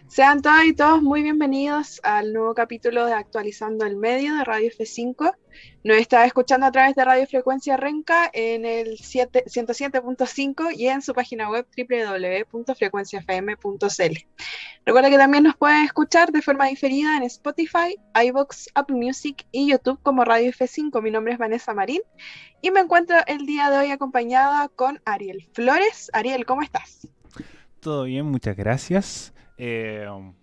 Sean todas y todos muy bienvenidos al nuevo capítulo de Actualizando el Medio de Radio F5. Nos está escuchando a través de Radio Frecuencia Renca en el 107.5 y en su página web www.frecuenciafm.cl. Recuerda que también nos pueden escuchar de forma diferida en Spotify, iVoox, Apple Music y YouTube como Radio F5. Mi nombre es Vanessa Marín y me encuentro el día de hoy acompañada con Ariel Flores. Ariel, ¿cómo estás? Todo bien, muchas gracias.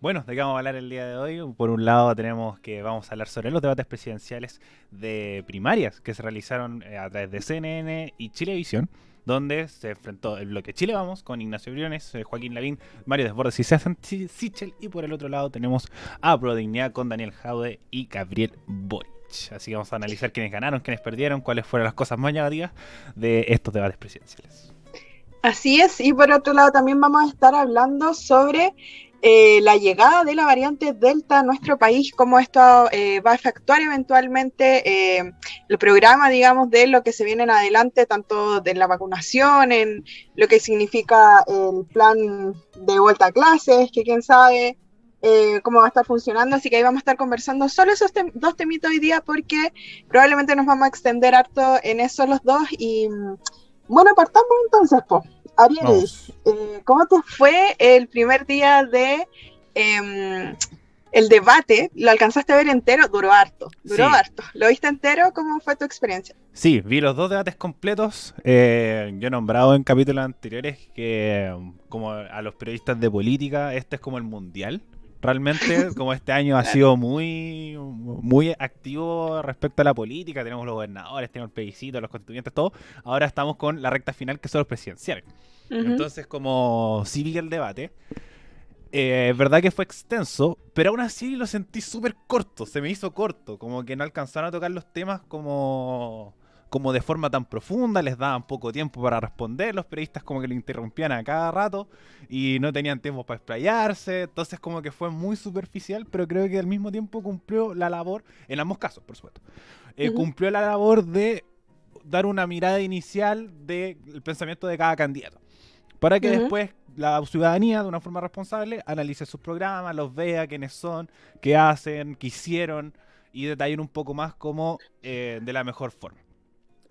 Bueno, ¿de qué vamos a hablar el día de hoy? Por un lado vamos a hablar sobre los debates presidenciales de primarias que se realizaron a través de CNN y Chilevisión, donde se enfrentó el bloque Chile Vamos con Ignacio Briones, Joaquín Lavín, Mario Desbordes y Sebastián Sichel, y por el otro lado tenemos a Prodignidad con Daniel Jaude y Gabriel Boric. Así que vamos a analizar quiénes ganaron, quiénes perdieron, cuáles fueron las cosas más llamativas de estos debates presidenciales. Así es, y por otro lado también vamos a estar hablando sobre la llegada de la variante Delta a nuestro país, cómo esto va a efectuar eventualmente el programa, digamos, de lo que se viene en adelante, tanto de la vacunación, en lo que significa el plan de vuelta a clases, que quién sabe cómo va a estar funcionando, así que ahí vamos a estar conversando solo esos dos temitos hoy día, porque probablemente nos vamos a extender harto en eso los dos, y bueno, partamos entonces, pues. Ariel, Vamos. ¿cómo te fue el primer día de el debate? ¿Lo alcanzaste a ver entero? Duró harto, duró Sí, harto. ¿Lo viste entero? ¿Cómo fue tu experiencia? Sí, vi los dos debates completos. Yo he nombrado en capítulos anteriores que, como a los periodistas de política, este es como el mundial. Realmente, como este año ha Claro. sido muy activo respecto a la política, tenemos los gobernadores, tenemos el plebiscito, los constituyentes, todo. Ahora estamos con la recta final, que son los presidenciales. Ujú. Entonces, como sí vi el debate, es verdad que fue extenso, pero aún así lo sentí súper corto, se me hizo corto, como que no alcanzaron a tocar los temas como de forma tan profunda, les daban poco tiempo para responder, los periodistas como que lo interrumpían a cada rato y no tenían tiempo para explayarse, entonces como que fue muy superficial, pero creo que al mismo tiempo cumplió la labor, en ambos casos por supuesto, Ujú. cumplió la labor de dar una mirada inicial del pensamiento de cada candidato para que Ujú. después la ciudadanía, de una forma responsable, analice sus programas, los vea, quiénes son, qué hacen, qué hicieron y detallen un poco más como de la mejor forma.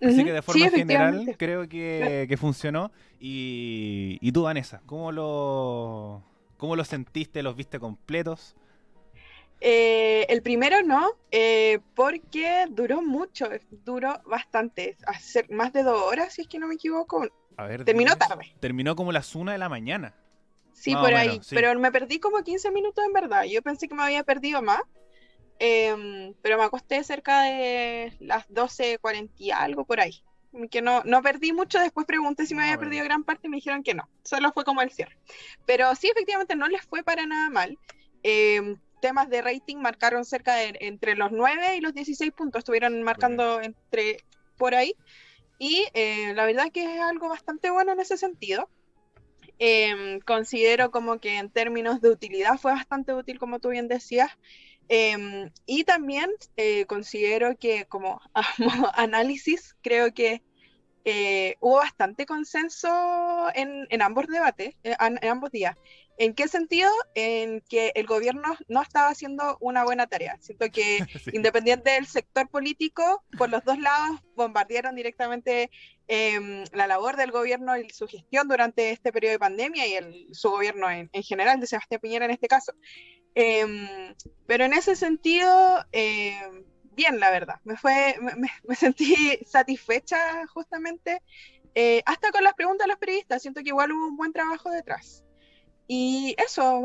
Así que Ujú. de Sí, forma general efectivamente. creo que funcionó. Y tú, Vanessa, ¿cómo lo sentiste? ¿Los viste completos? El primero no, porque duró mucho, duró bastante, hacer más de 2 horas, si es que no me equivoco. A ver, Terminó 10. tarde. Terminó como las 1 de la mañana. Sí, Más o por menos, ahí, sí. pero me perdí como 15 minutos en verdad. Yo pensé que me había perdido más, pero me acosté cerca de las 12:40 y algo por ahí. Que no perdí mucho, después pregunté si me Más había o menos. perdido gran parte y me dijeron que no, solo fue como el cierre. Pero sí, efectivamente no les fue para nada mal. Temas de rating marcaron cerca de entre los 9 y los 16 puntos, estuvieron Buena. marcando entre por ahí. Y la verdad que es algo bastante bueno en ese sentido. Considero como que en términos de utilidad fue bastante útil, como tú bien decías. Y también considero que como análisis, creo que hubo bastante consenso en ambos debates, en ambos días. ¿En qué sentido? En que el gobierno no estaba haciendo una buena tarea. Siento que Sí. independiente del sector político, por los dos lados bombardearon directamente la labor del gobierno y su gestión durante este periodo de pandemia y su gobierno en general, de Sebastián Piñera en este caso. Pero en ese sentido, bien, la verdad. Me sentí satisfecha justamente, hasta con las preguntas de los periodistas. Siento que igual hubo un buen trabajo detrás. Y eso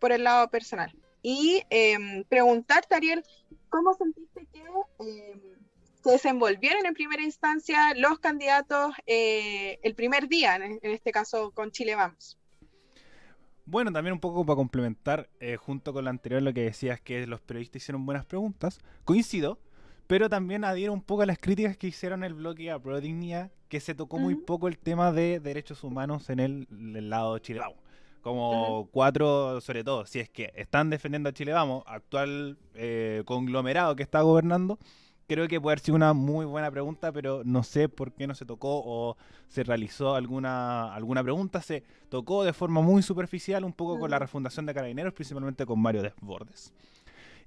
por el lado personal. Y preguntarte, Ariel, ¿cómo sentiste que se desenvolvieron en primera instancia los candidatos el primer día, en este caso con Chile Vamos? Bueno, también un poco para complementar, junto con lo anterior, lo que decías que los periodistas hicieron buenas preguntas. Coincido, pero también adhiero un poco a las críticas que hicieron el bloque a Pro Dignidad, que se tocó Uh muy -huh, poco el tema de derechos humanos en el lado de Chile Vamos. uh -huh, Como cuatro, sobre todo, si es que están defendiendo a Chile Vamos, actual conglomerado que está gobernando, creo que puede haber sido una muy buena pregunta, pero no sé por qué no se tocó o se realizó alguna pregunta. Se tocó de forma muy superficial, un poco con la refundación de Carabineros, principalmente con Mario Desbordes.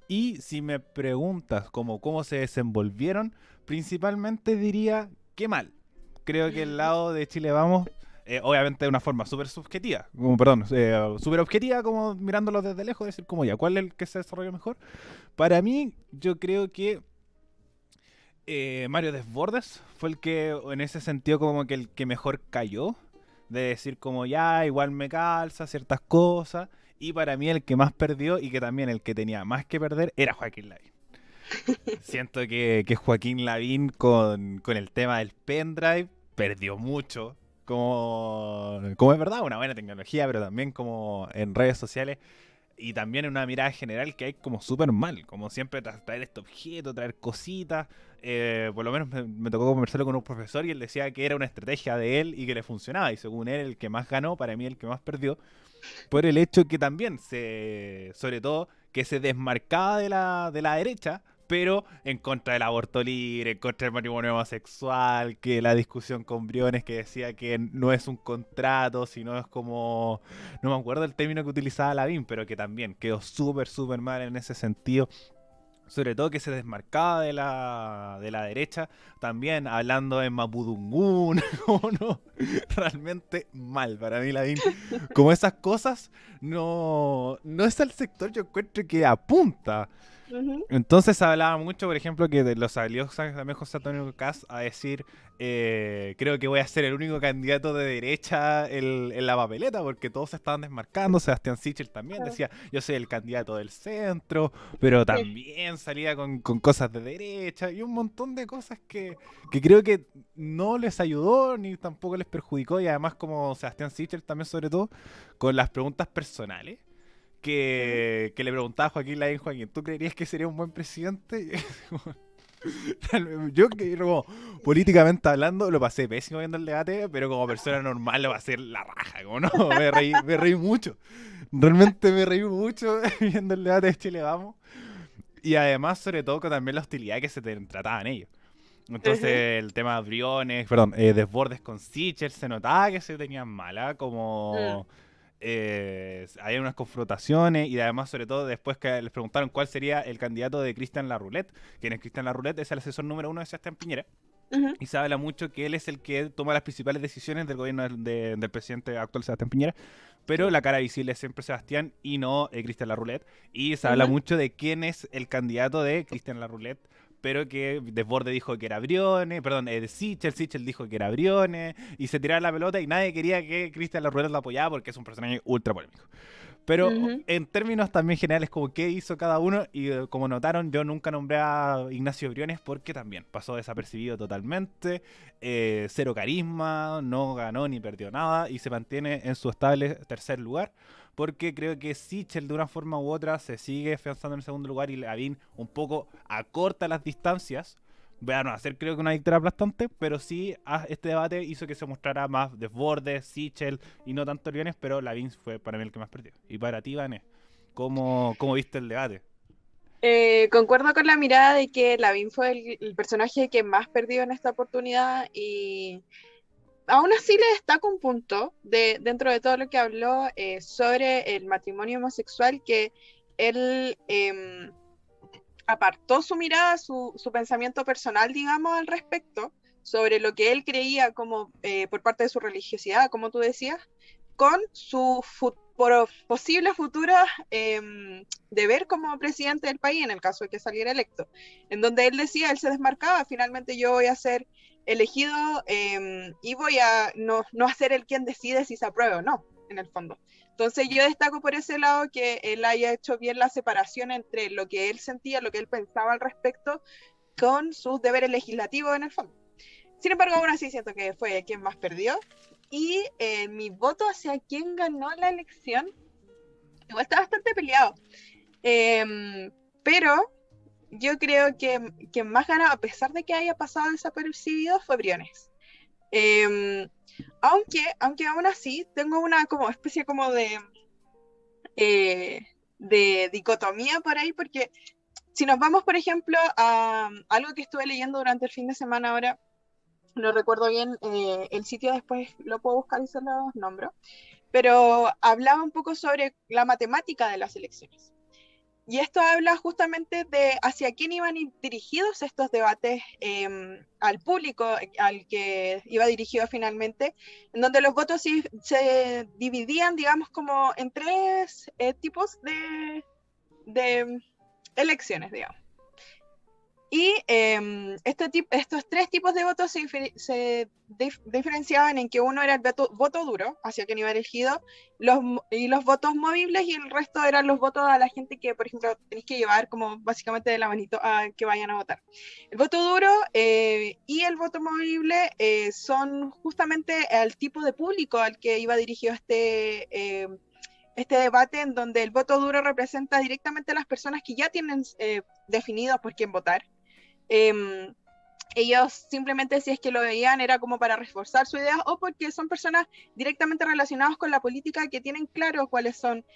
Y si me preguntas cómo se desenvolvieron, principalmente diría que mal. Creo que el lado de Chile Vamos, obviamente de una forma súper subjetiva, súper objetiva, como mirándolo desde lejos, decir como ya, ¿cuál es el que se desarrolló mejor? Para mí, yo creo que Mario Desbordes fue el que, en ese sentido, como que el que mejor cayó. De decir como ya, igual me calza ciertas cosas. Y para mí el que más perdió y que también el que tenía más que perder era Joaquín Lavín. Siento que Joaquín Lavín con el tema del pendrive perdió mucho. Como es verdad, una buena tecnología, pero también como en redes sociales y también en una mirada general que hay como súper mal, como siempre traer este objeto, traer cositas. Por lo menos me tocó conversarlo con un profesor y él decía que era una estrategia de él y que le funcionaba. Y según él, el que más ganó, para mí el que más perdió, por el hecho que también sobre todo, que se desmarcaba de la derecha, pero en contra del aborto libre, en contra del matrimonio homosexual, que la discusión con Briones que decía que no es un contrato, sino es como, no me acuerdo el término que utilizaba Lavín, pero que también quedó súper, súper mal en ese sentido. Sobre todo que se desmarcaba de la derecha, también hablando en Mapudungún, como no, realmente mal para mí Lavín. Como esas cosas, no es el sector yo encuentro que apunta. Ujú. Entonces se hablaba mucho, por ejemplo, que de los salió también José Antonio Caz a decir, creo que voy a ser el único candidato de derecha en la papeleta, porque todos se estaban desmarcando. Sebastián Sichel también Claro. decía, yo soy el candidato del centro, pero Sí. también salía con cosas de derecha y un montón de cosas que creo que no les ayudó ni tampoco les perjudicó. Y además como Sebastián Sichel también sobre todo, con las preguntas personales Ujú. que le preguntaba a Joaquín Lavín, Joaquín, ¿tú creerías que sería un buen presidente? Yo que como políticamente hablando lo pasé pésimo viendo el debate, pero como persona normal lo pasé la raja, como no, me reí mucho. Realmente me reí mucho viendo el debate de Chile Vamos. Y además, sobre todo, con también la hostilidad que se trataban ellos. Ujú. Entonces, el tema de Briones, perdón, Desbordes con Sichel, se notaba que se tenían mala, Mm. como hay unas confrontaciones y además sobre todo después que les preguntaron cuál sería el candidato de Cristian Larroulet, quien es Cristian Larroulet, es el asesor número uno de Sebastián Piñera. Ujú. Y se habla mucho que él es el que toma las principales decisiones del gobierno del presidente actual Sebastián Piñera, pero Sí. la cara visible es siempre Sebastián y no Cristian Larroulet. Y se habla Ujú. mucho de quién es el candidato de Cristian Larroulet, pero que Desborde dijo que era Briones, perdón, Sichel dijo que era Briones, y se tiraba la pelota y nadie quería que Cristian Larroulet lo apoyara porque es un personaje ultra polémico. Pero Ujú. en términos también generales, como qué hizo cada uno, y como notaron, yo nunca nombré a Ignacio Briones porque también pasó desapercibido totalmente, cero carisma, no ganó ni perdió nada y se mantiene en su estable tercer lugar. Porque creo que Sichel de una forma u otra se sigue afianzando en el segundo lugar y Lavín un poco acorta las distancias. Voy a no hacer creo que una victoria aplastante, pero sí este debate hizo que se mostrara más Desbordes, Sichel y no tanto Briones, pero Lavín fue para mí el que más perdió. Y para ti, Vane, ¿cómo viste el debate? Concuerdo con la mirada de que Lavín fue el personaje que más perdió en esta oportunidad y aún así le destaco un punto dentro de todo lo que habló sobre el matrimonio homosexual, que él apartó su mirada, su pensamiento personal, digamos, al respecto, sobre lo que él creía como por parte de su religiosidad, como tú decías, con su posible futuro deber como presidente del país, en el caso de que saliera electo, en donde él decía, él se desmarcaba, finalmente yo voy a ser elegido y voy a no a ser el quien decide si se aprueba o no, en el fondo. Entonces yo destaco por ese lado que él haya hecho bien la separación entre lo que él sentía, lo que él pensaba al respecto, con sus deberes legislativos en el fondo. Sin embargo, aún así siento que fue quien más perdió. Y mi voto hacia quien ganó la elección, igual está bastante peleado. Pero yo creo que quien más ganó, a pesar de que haya pasado desapercibido, fue Briones. Eh, aunque aún así tengo una como especie como eh, de dicotomía por ahí, porque si nos vamos, por ejemplo, a algo que estuve leyendo durante el fin de semana ahora, no recuerdo bien el sitio, después lo puedo buscar y se los nombro, pero hablaba un poco sobre la matemática de las elecciones. Y esto habla justamente de hacia quién iban dirigidos estos debates al público al que iba dirigido finalmente, en donde los votos se dividían, digamos, como en tres tipos de elecciones, digamos. Y estos tres tipos de votos se diferenciaban en que uno era el voto duro, hacia quien iba dirigido, y los votos movibles, y el resto eran los votos a la gente que, por ejemplo, tenéis que llevar como básicamente de la manito a que vayan a votar. El voto duro y el voto movible son justamente el tipo de público al que iba dirigido este debate, en donde el voto duro representa directamente a las personas que ya tienen definido por quién votar. Ellos simplemente, si es que lo veían, era como para reforzar su idea, o porque son personas directamente relacionadas con la política que tienen claro cuáles son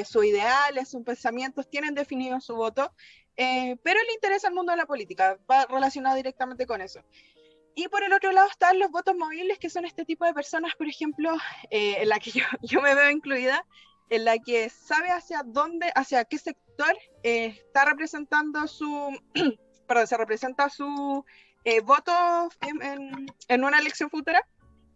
sus ideales, sus pensamientos, tienen definido su voto, pero le interesa el mundo de la política, va relacionado directamente con eso. Y por el otro lado están los votos movibles, que son este tipo de personas, por ejemplo, en la que yo me veo incluida, en la que sabe hacia dónde, hacia qué sector está representando perdón, se representa su voto en una elección futura,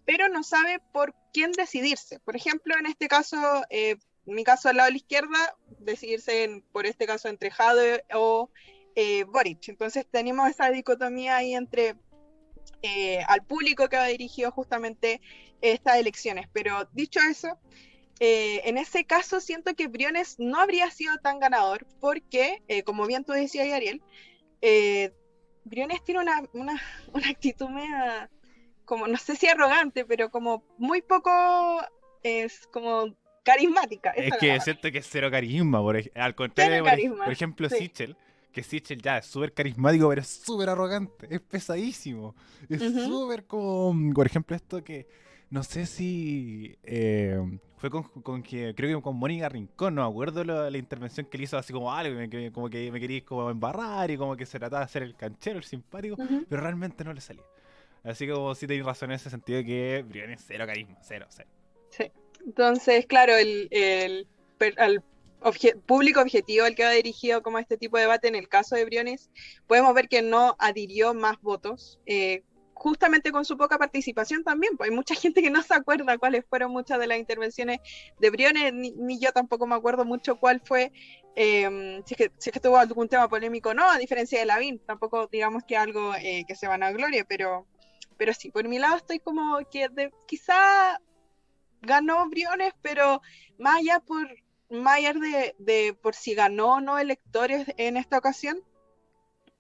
pero no sabe por quién decidirse. Por ejemplo, en este caso, en mi caso al lado de la izquierda, decidirse por este caso entre Jadwe o Boric. Entonces tenemos esa dicotomía ahí entre al público que va dirigido justamente estas elecciones. Pero dicho eso, en ese caso siento que Briones no habría sido tan ganador porque, como bien tú decías, Ariel, Briones tiene una actitud media, como no sé si arrogante, pero como muy poco, es como carismática. Es Esa es la que palabra. siento que es cero carisma, al contrario Cero de, por carisma, ejemplo, sí. Sichel, que Sichel ya es súper carismático, pero es súper arrogante, es pesadísimo. Es Ujú. súper como, por ejemplo, esto que, no sé si fue con que, creo que con Mónica Rincón, no me acuerdo la intervención que le hizo, así como algo, como que me quería como embarrar y como que se trataba de hacer el canchero, el simpático, Ujú. pero realmente no le salía. Así que como sí tenéis razón en ese sentido de que Briones cero carisma, cero, cero. Sí. Entonces, claro, al público objetivo al que va dirigido como este tipo de debate, en el caso de Briones, podemos ver que no adhirió más votos, justamente con su poca participación también, pues hay mucha gente que no se acuerda cuáles fueron muchas de las intervenciones de Briones, ni yo tampoco me acuerdo mucho cuál fue, si es que tuvo algún tema polémico o no, a diferencia de Lavín, tampoco digamos que algo que se van a gloria, pero sí, por mi lado estoy como que quizá ganó Briones, pero más allá más allá por si ganó o no electores en esta ocasión,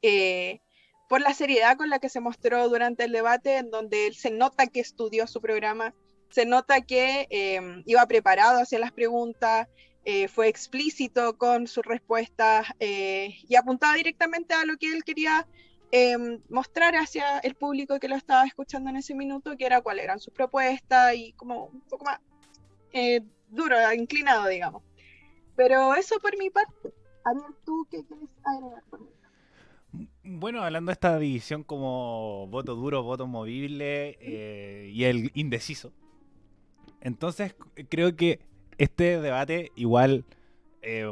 eh, por la seriedad con la que se mostró durante el debate, en donde él se nota que estudió su programa, se nota que iba preparado hacia las preguntas, fue explícito con sus respuestas y apuntaba directamente a lo que él quería mostrar hacia el público que lo estaba escuchando en ese minuto, que era cuáles eran sus propuestas y como un poco más duro, inclinado, digamos. Pero eso por mi parte. Ariel, ¿tú qué quieres agregar por mí? Bueno, hablando de esta división como voto duro, voto movible y el indeciso. Entonces creo que este debate igual,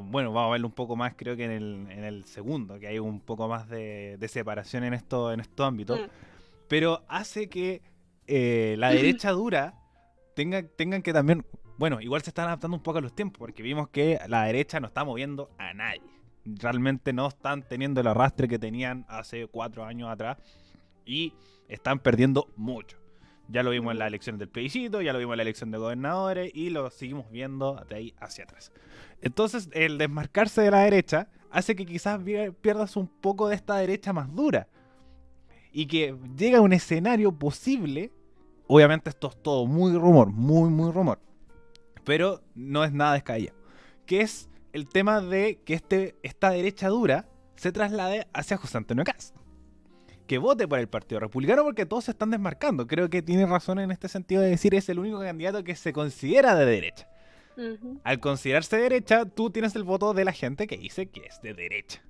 bueno, vamos a verlo un poco más creo que en el segundo, que hay un poco más de separación en estos ámbitos, Mm. pero hace que la derecha dura tengan que también, bueno, igual se están adaptando un poco a los tiempos, porque vimos que la derecha no está moviendo a nadie. Realmente no están teniendo el arrastre que tenían hace 4 años atrás y están perdiendo mucho. Ya lo vimos en las elecciones del plebiscito, ya lo vimos en la elección de gobernadores y lo seguimos viendo de ahí hacia atrás. Entonces, el desmarcarse de la derecha hace que quizás pierdas un poco de esta derecha más dura y que llega a un escenario posible. Obviamente esto es todo muy rumor, muy rumor, pero no es nada descabellado, que es el tema de que esta derecha dura se traslade hacia José Antonio Cast, que vote por el Partido Republicano, porque todos se están desmarcando. Creo que tiene razón en este sentido de decir es el único candidato que se considera de derecha. Ujú. Al considerarse de derecha, tú tienes el voto de la gente que dice que es de derecha.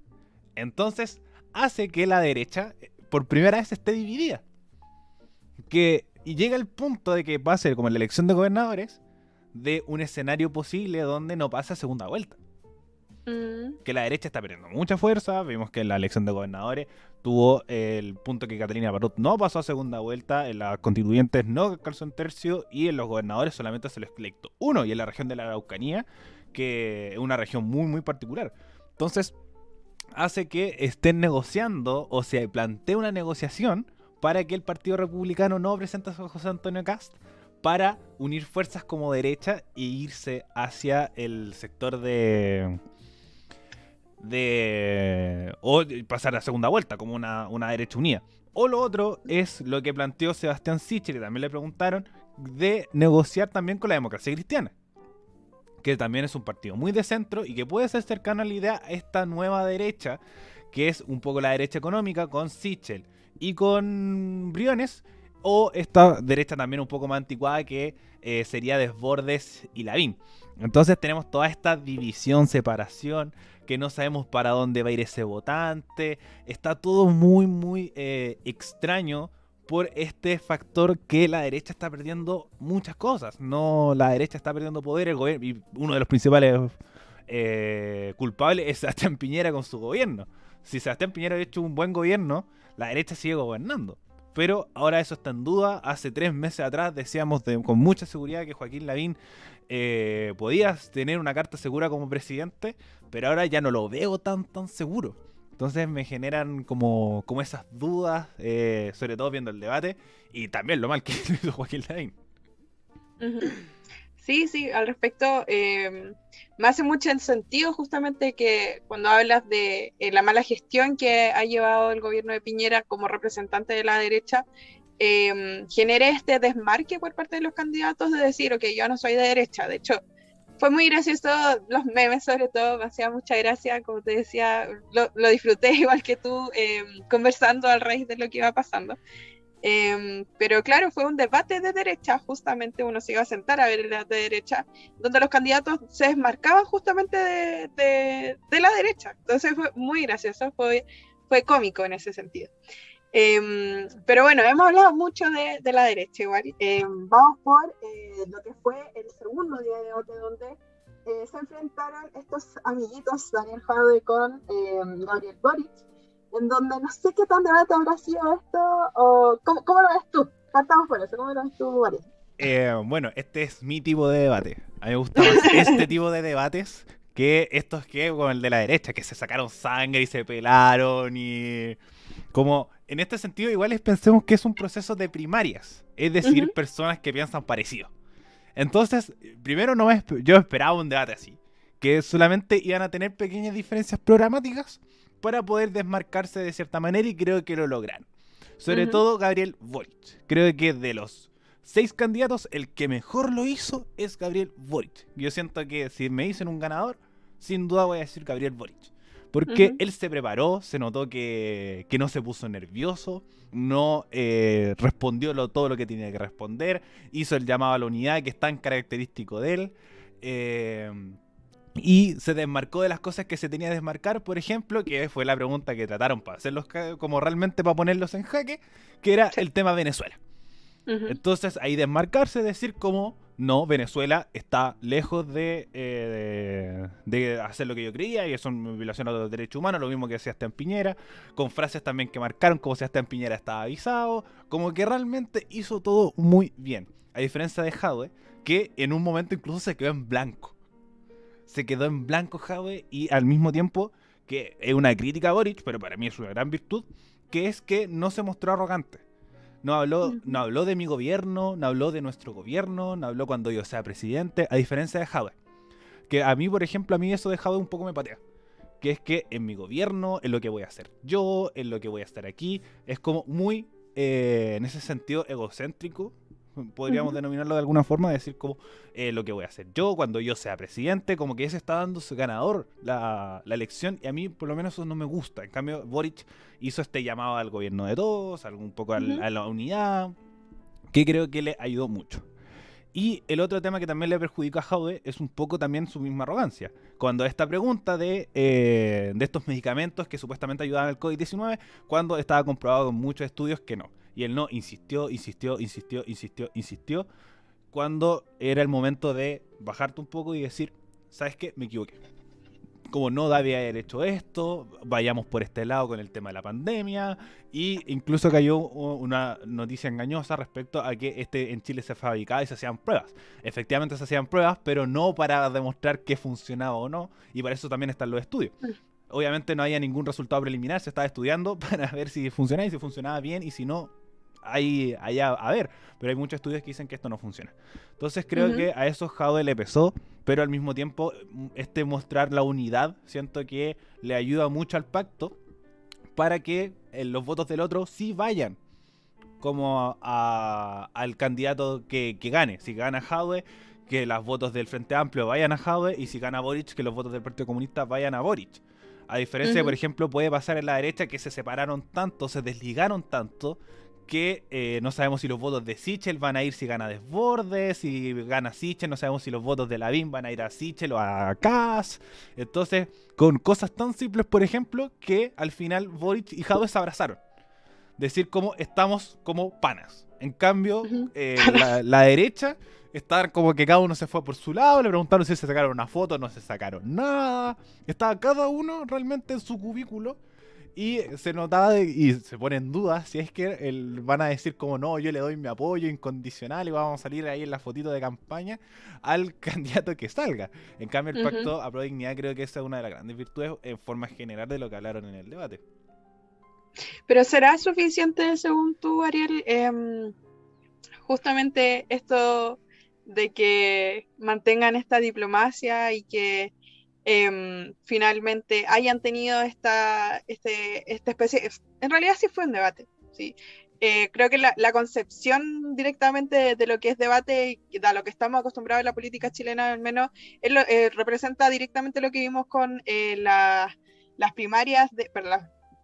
Entonces hace que la derecha por primera vez esté dividida. Y llega el punto de que va a ser como en la elección de gobernadores, de un escenario posible donde no pasa segunda vuelta. Que la derecha está perdiendo mucha fuerza. Vimos que en la elección de gobernadores tuvo el punto que Catalina Parot no pasó a segunda vuelta, en las constituyentes no alcanzó un tercio, y en los gobernadores solamente se lo electo uno, y en la región de la Araucanía, que es una región muy muy particular. Entonces hace que estén negociando, o se plantee una negociación para que el Partido Republicano no presente a José Antonio Kast, para unir fuerzas como derecha e irse hacia el sector o pasar a segunda vuelta como una derecha unida. O lo otro es lo que planteó Sebastián Sichel, y también le preguntaron, de negociar también con la Democracia Cristiana, que también es un partido muy de centro y que puede ser cercano a la idea a esta nueva derecha, que es un poco la derecha económica con Sichel y con Briones, o esta derecha también un poco más anticuada que sería Desbordes y Lavín. Entonces tenemos toda esta división, separación, que no sabemos para dónde va a ir ese votante. Está todo muy muy extraño por este factor que la derecha está perdiendo muchas cosas. No, la derecha está perdiendo poder, el gobierno, y uno de los principales culpables es Sebastián Piñera con su gobierno. Si Sebastián Piñera ha hecho un buen gobierno, la derecha sigue gobernando. Pero ahora eso está en duda. Hace 3 meses atrás decíamos con mucha seguridad que Joaquín Lavín podía tener una carta segura como presidente, pero ahora ya no lo veo tan seguro. Entonces me generan como esas dudas, sobre todo viendo el debate, y también lo mal que hizo Joaquín Lavín. Sí, al respecto, me hace mucho sentido justamente que cuando hablas de la mala gestión que ha llevado el gobierno de Piñera como representante de la derecha, genere este desmarque por parte de los candidatos de decir, ok, yo no soy de derecha. De hecho, fue muy gracioso, los memes sobre todo, me hacía mucha gracia, como te decía, lo disfruté igual que tú, conversando a raíz de lo que iba pasando. Pero claro, fue un debate de derecha, justamente uno se iba a sentar a ver el debate de derecha, donde los candidatos se desmarcaban justamente de la derecha. Entonces fue muy gracioso, fue cómico en ese sentido. Pero bueno, hemos hablado mucho de la derecha igual. Vamos por lo que fue el segundo día de debate, donde se enfrentaron estos amiguitos, Daniel Jadwe con Gabriel Boric, en donde no sé qué tan debate habrá sido esto, o ¿cómo lo ves tú? Partamos por eso, ¿cómo lo ves tú, Ariel? Bueno, este es mi tipo de debate. A mí me gusta más este tipo de debates que estos que con el de la derecha, que se sacaron sangre y se pelaron y... Como en este sentido igual pensemos que es un proceso de primarias, es decir, personas que piensan parecido. Entonces, primero yo esperaba un debate así, que solamente iban a tener pequeñas diferencias programáticas para poder desmarcarse de cierta manera, y creo que lo logran. Sobre todo Gabriel Boric. Creo que de los 6 candidatos, el que mejor lo hizo es Gabriel Boric. Yo siento que si me dicen un ganador, sin duda voy a decir Gabriel Boric. Porque él se preparó, se notó que no se puso nervioso, no respondió todo lo que tenía que responder, hizo el llamado a la unidad que es tan característico de él. Y se desmarcó de las cosas que se tenía que desmarcar, por ejemplo, que fue la pregunta que trataron para hacerlos como realmente para ponerlos en jaque, que era el tema Venezuela. Entonces ahí desmarcarse, decir como no, Venezuela está lejos de hacer lo que yo creía, y eso es una violación a los derechos humanos, lo mismo que Sebastián Piñera, con frases también que marcaron como Sebastián Piñera estaba avisado, como que realmente hizo todo muy bien, a diferencia de Jadwe, que en un momento incluso se quedó en blanco. Se quedó en blanco Jadwe, y al mismo tiempo, que es una crítica a Boric, pero para mí es una gran virtud, que es que no se mostró arrogante. No habló de mi gobierno, no habló de nuestro gobierno, no habló cuando yo sea presidente, a diferencia de Jadwe. Que a mí, por ejemplo, eso de Jadwe un poco me patea. Que es que en mi gobierno, en lo que voy a hacer yo, en lo que voy a estar aquí, es como muy, en ese sentido, egocéntrico. Podríamos denominarlo de alguna forma, decir como lo que voy a hacer yo cuando yo sea presidente, como que ese está dando su ganador la elección, y a mí por lo menos eso no me gusta. En cambio Boric hizo este llamado al gobierno de todos, un poco a la unidad, que creo que le ayudó mucho. Y el otro tema que también le perjudicó a Jaude es un poco también su misma arrogancia. Cuando esta pregunta de estos medicamentos que supuestamente ayudaban al COVID-19, cuando estaba comprobado con muchos estudios que no. Y él no insistió, cuando era el momento de bajarte un poco y decir, ¿sabes qué? Me equivoqué. Como no debía haber hecho esto, vayamos por este lado con el tema de la pandemia, y incluso cayó una noticia engañosa respecto a que en Chile se fabricaba y se hacían pruebas. Efectivamente se hacían pruebas, pero no para demostrar que funcionaba o no, y para eso también están los estudios. Obviamente no había ningún resultado preliminar, se estaba estudiando para ver si funcionaba y si funcionaba bien, y si no, allá a ver, pero hay muchos estudios que dicen que esto no funciona. Entonces creo que a eso Jaude le pesó, pero al mismo tiempo mostrar la unidad, siento que le ayuda mucho al pacto para que los votos del otro sí vayan como al candidato que gane. Si gana Jaude, que los votos del Frente Amplio vayan a Jaude, y si gana Boric, que los votos del Partido Comunista vayan a Boric. A diferencia de, por ejemplo, puede pasar en la derecha, que se separaron tanto, se desligaron tanto, que no sabemos si los votos de Sichel van a ir si gana Desbordes, si gana Sichel, no sabemos si los votos de Lavín van a ir a Sichel o a Kass. Entonces, con cosas tan simples, por ejemplo, que al final Boric y Jaude se abrazaron. Decir como estamos como panas. En cambio, la derecha está como que cada uno se fue por su lado, le preguntaron si se sacaron una foto, no se sacaron nada. Estaba cada uno realmente en su cubículo. Y se notaba y se pone en duda si es que van a decir como no, yo le doy mi apoyo incondicional y vamos a salir ahí en la fotito de campaña al candidato que salga. En cambio, el pacto a Pro Dignidad creo que esa es una de las grandes virtudes en forma general de lo que hablaron en el debate. Pero ¿será suficiente, según tú, Ariel, justamente esto de que mantengan esta diplomacia y que finalmente hayan tenido esta especie, en realidad sí fue un debate, ¿sí? Creo que la concepción directamente de lo que es debate, a lo que estamos acostumbrados en la política chilena al menos, representa directamente lo que vimos con las primarias,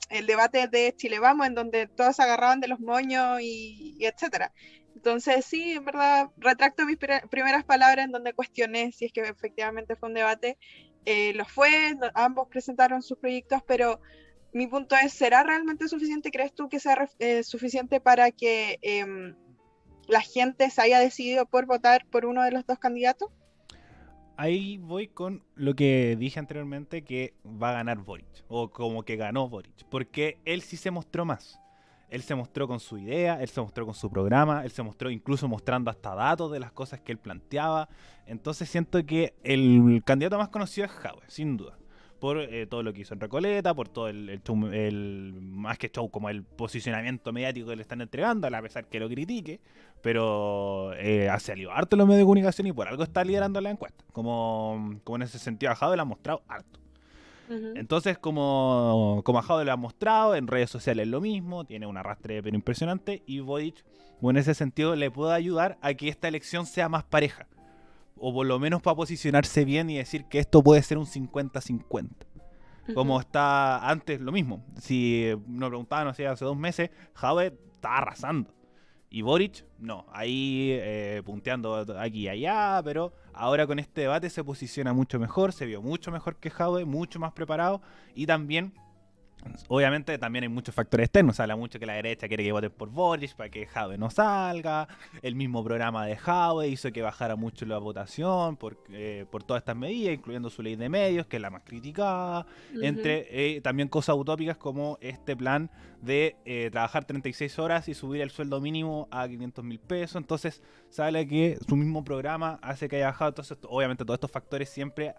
el debate de Chile Vamos, en donde todos se agarraban de los moños y etcétera. Entonces sí, en verdad, retracto mis primeras palabras en donde cuestioné si es que efectivamente fue un debate. Lo fue, ambos presentaron sus proyectos, pero mi punto es, ¿será realmente suficiente? ¿Crees tú que sea suficiente para que la gente se haya decidido por votar por uno de los dos candidatos? Ahí voy con lo que dije anteriormente, que va a ganar Boric, o como que ganó Boric, porque él sí se mostró más. Él se mostró con su idea, él se mostró con su programa, él se mostró incluso mostrando hasta datos de las cosas que él planteaba. Entonces siento que el candidato más conocido es Jaude, sin duda. Por todo lo que hizo en Recoleta, por todo el show, más que show, como el posicionamiento mediático que le están entregando, a pesar que lo critique, pero ha salido harto en los medios de comunicación y por algo está liderando la encuesta. Como en ese sentido a Jaude le ha mostrado harto. Entonces, como a Jaude lo ha mostrado, en redes sociales lo mismo, tiene un arrastre pero impresionante, y Boric, en ese sentido, le puede ayudar a que esta elección sea más pareja, o por lo menos para posicionarse bien y decir que esto puede ser un 50-50. Como está antes, lo mismo. Si nos preguntaban, no sé, hace 2 meses, Jaude estaba arrasando. Y Boric, no, ahí punteando aquí y allá, pero ahora con este debate se posiciona mucho mejor, se vio mucho mejor que Jaude, mucho más preparado, y también, obviamente, también hay muchos factores externos. Se habla mucho que la derecha quiere que voten por Boric para que Jaude no salga. El mismo programa de Jaude hizo que bajara mucho la votación por todas estas medidas, incluyendo su ley de medios, que es la más criticada. Entre también cosas utópicas como este plan de trabajar 36 horas y subir el sueldo mínimo a 500.000 pesos. Entonces, se habla que su mismo programa hace que haya bajado. Entonces, obviamente, todos estos factores siempre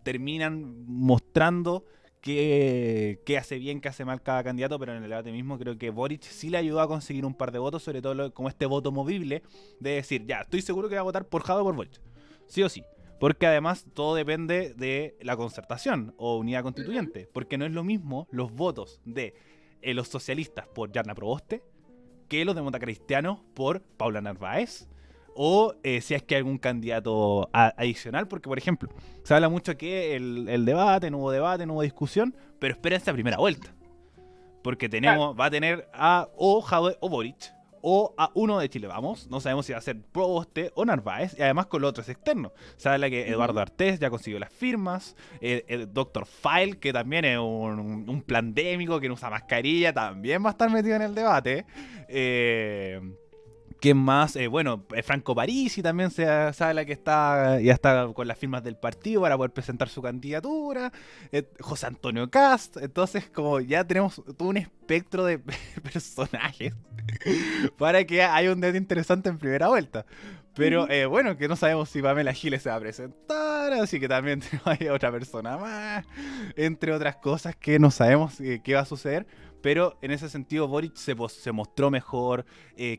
terminan mostrando qué hace bien, qué hace mal cada candidato, pero en el debate mismo creo que Boric sí le ayudó a conseguir un par de votos, sobre todo como este voto movible, de decir, ya, estoy seguro que va a votar por Jaude o por Boric, sí o sí, porque además todo depende de la concertación o unidad constituyente, porque no es lo mismo los votos de los socialistas por Yarna Proboste que los democristianos por Paula Narváez, o si es que hay algún candidato adicional, porque por ejemplo, se habla mucho que el debate, no hubo discusión, pero espérense a primera vuelta, porque va a tener a o Jaude o Boric, o a uno de Chile Vamos. No sabemos si va a ser Proboste o Narváez, y además con los otros externos. Se habla que Eduardo Artés ya consiguió las firmas, el Dr. File, que también es un plandémico que no usa mascarilla, también va a estar metido en el debate. ¿Quién más? Franco Parisi también se habla que ya está con las firmas del partido para poder presentar su candidatura. José Antonio Cast. Entonces, como ya tenemos todo un espectro de personajes para que haya un debate interesante en primera vuelta. Pero que no sabemos si Pamela Giles se va a presentar, así que también hay otra persona más, entre otras cosas que no sabemos qué va a suceder. Pero en ese sentido Boric se mostró mejor,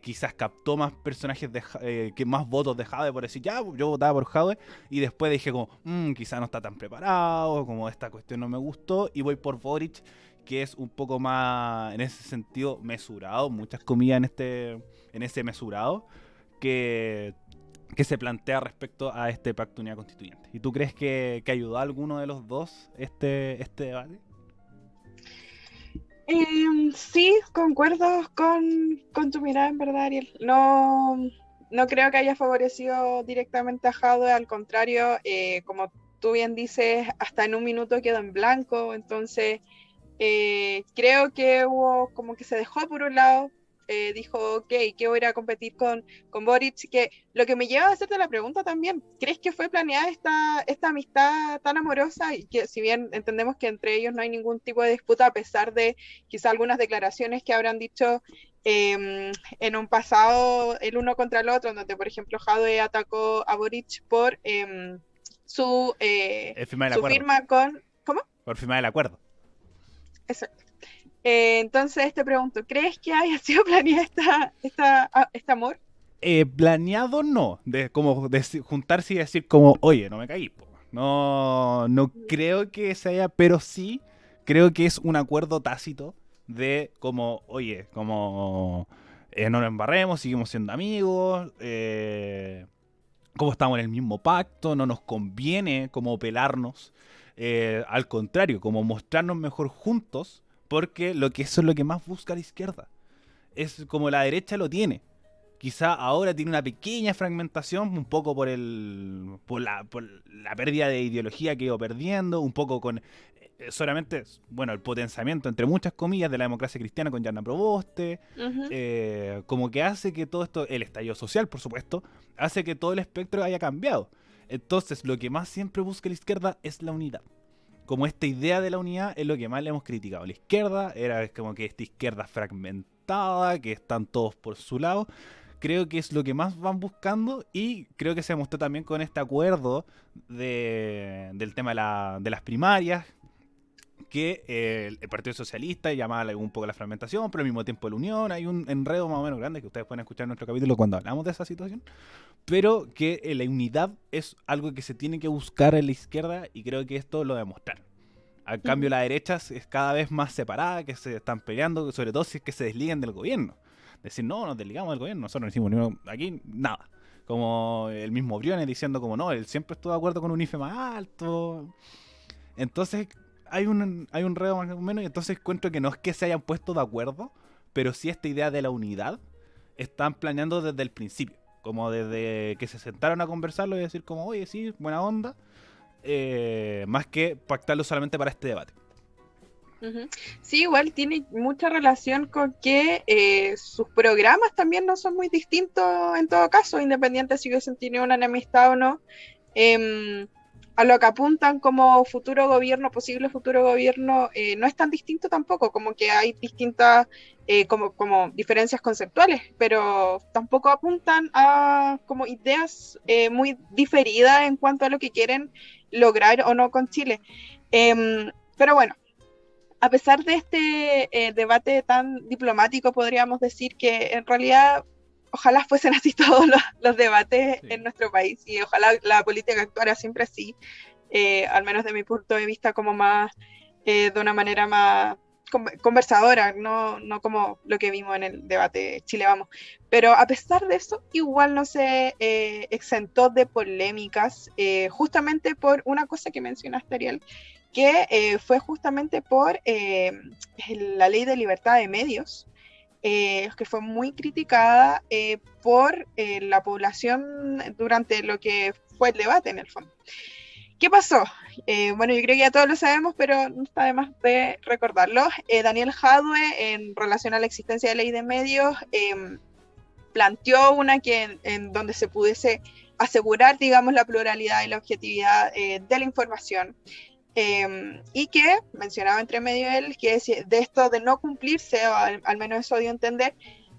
quizás captó más personajes, que más votos de Jadwe, por decir, ya, yo votaba por Jadwe, y después dije como, quizás no está tan preparado, como esta cuestión no me gustó, y voy por Boric, que es un poco más, en ese sentido, mesurado, muchas comillas en ese mesurado, que se plantea respecto a este pacto de unidad constituyente. ¿Y tú crees que ayudó a alguno de los dos este debate? Sí, concuerdo con tu mirada, en verdad, Ariel. No creo que haya favorecido directamente a Jadwe, al contrario, como tú bien dices, hasta en un minuto quedó en blanco, entonces creo que hubo como que se dejó por un lado, dijo, ok, que voy a ir a competir con Boric, que lo que me lleva a hacerte la pregunta también, ¿crees que fue planeada esta amistad tan amorosa? Y que si bien entendemos que entre ellos no hay ningún tipo de disputa, a pesar de quizá algunas declaraciones que habrán dicho en un pasado el uno contra el otro, donde por ejemplo Jadwe atacó a Boric por su firma con... ¿Cómo? Por firmar el acuerdo. Exacto. Entonces te pregunto, ¿crees que haya sido planeada este amor? Planeado no, de juntarse y decir como, oye, no me caí, po. No creo que se haya, pero sí creo que es un acuerdo tácito de como, oye, como no nos embarremos, seguimos siendo amigos, como estamos en el mismo pacto, no nos conviene como pelarnos, al contrario, como mostrarnos mejor juntos, porque eso es lo que más busca la izquierda. Es como la derecha lo tiene. Quizá ahora tiene una pequeña fragmentación, un poco por la pérdida de ideología que iba perdiendo, un poco con solamente, el potenciamiento, entre muchas comillas, de la democracia cristiana con Yarna Proboste, como que hace que todo esto, el estallido social, por supuesto, hace que todo el espectro haya cambiado. Entonces, lo que más siempre busca la izquierda es la unidad. Como esta idea de la unidad es lo que más le hemos criticado. La izquierda era como que esta izquierda fragmentada, que están todos por su lado. Creo que es lo que más van buscando, y creo que se demostró también con este acuerdo del tema de las primarias, que el Partido Socialista llamaba un poco la fragmentación, pero al mismo tiempo la unión. Hay un enredo más o menos grande que ustedes pueden escuchar en nuestro capítulo cuando hablamos de esa situación, pero que la unidad es algo que se tiene que buscar en la izquierda, y creo que esto lo demostraron. Al cambio, la derecha es cada vez más separada, que se están peleando, sobre todo si es que se desliguen del gobierno. Decir, no, nos desligamos del gobierno, nosotros no hicimos aquí nada. Como el mismo Briones diciendo como, no, él siempre estuvo de acuerdo con un IFE más alto. Entonces hay un enredo más o menos, y entonces encuentro que no es que se hayan puesto de acuerdo, pero sí esta idea de la unidad están planeando desde el principio. Como desde que se sentaron a conversarlo y decir como, oye, sí, buena onda, más que pactarlo solamente para este debate. Sí, igual tiene mucha relación con que sus programas también no son muy distintos en todo caso, independiente si hubiesen tenido una enemistad o no. A lo que apuntan como futuro gobierno, posible futuro gobierno, no es tan distinto tampoco, como que hay distintas como diferencias conceptuales, pero tampoco apuntan a como ideas muy diferidas en cuanto a lo que quieren lograr o no con Chile. Pero bueno, a pesar de este debate tan diplomático, podríamos decir que en realidad ojalá fuesen así todos los debates en nuestro país, y ojalá la política actuara siempre así, al menos de mi punto de vista, como más de una manera más conversadora, no como lo que vimos en el debate Chile Vamos. Pero a pesar de eso, igual no se exentó de polémicas, justamente por una cosa que mencionaste, Ariel, que fue justamente por la ley de libertad de medios, que fue muy criticada por la población durante lo que fue el debate en el fondo. ¿Qué pasó? Bueno, yo creo que ya todos lo sabemos, pero no está de más de recordarlo. Daniel Jadwe, en relación a la existencia de ley de medios, planteó una en donde se pudiese asegurar, digamos, la pluralidad y la objetividad de la información. Y que mencionaba entre medio él que de esto de no cumplirse, o al menos eso dio a entender,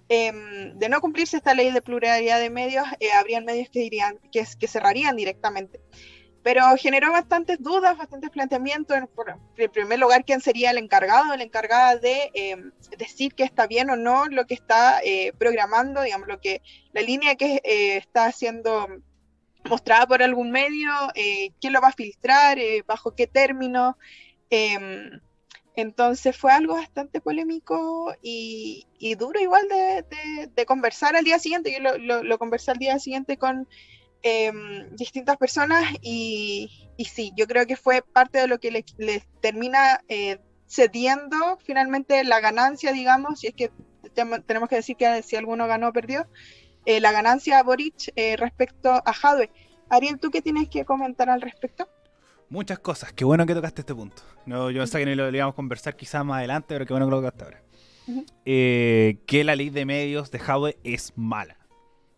de no cumplirse esta ley de pluralidad de medios, habrían medios que dirían que cerrarían directamente. Pero generó bastantes dudas, bastantes planteamientos. En primer lugar, ¿quién sería el encargado o la encargada de decir que está bien o no lo que está programando, digamos, la línea que está siendo mostrada por algún medio, quién lo va a filtrar, bajo qué término? Entonces fue algo bastante polémico y duro igual de conversar al día siguiente. Yo lo conversé al día siguiente con distintas personas y sí, yo creo que fue parte de lo que les termina cediendo finalmente la ganancia, digamos, si es que tenemos que decir que si alguno ganó o perdió, la ganancia a Boric respecto a Jadwe. Ariel, ¿tú qué tienes que comentar al respecto? Muchas cosas. Qué bueno que tocaste este punto. No, yo pensaba que no lo íbamos a conversar quizás más adelante, pero qué bueno que lo tocaste ahora. Uh-huh. Que la ley de medios de Jadwe es mala.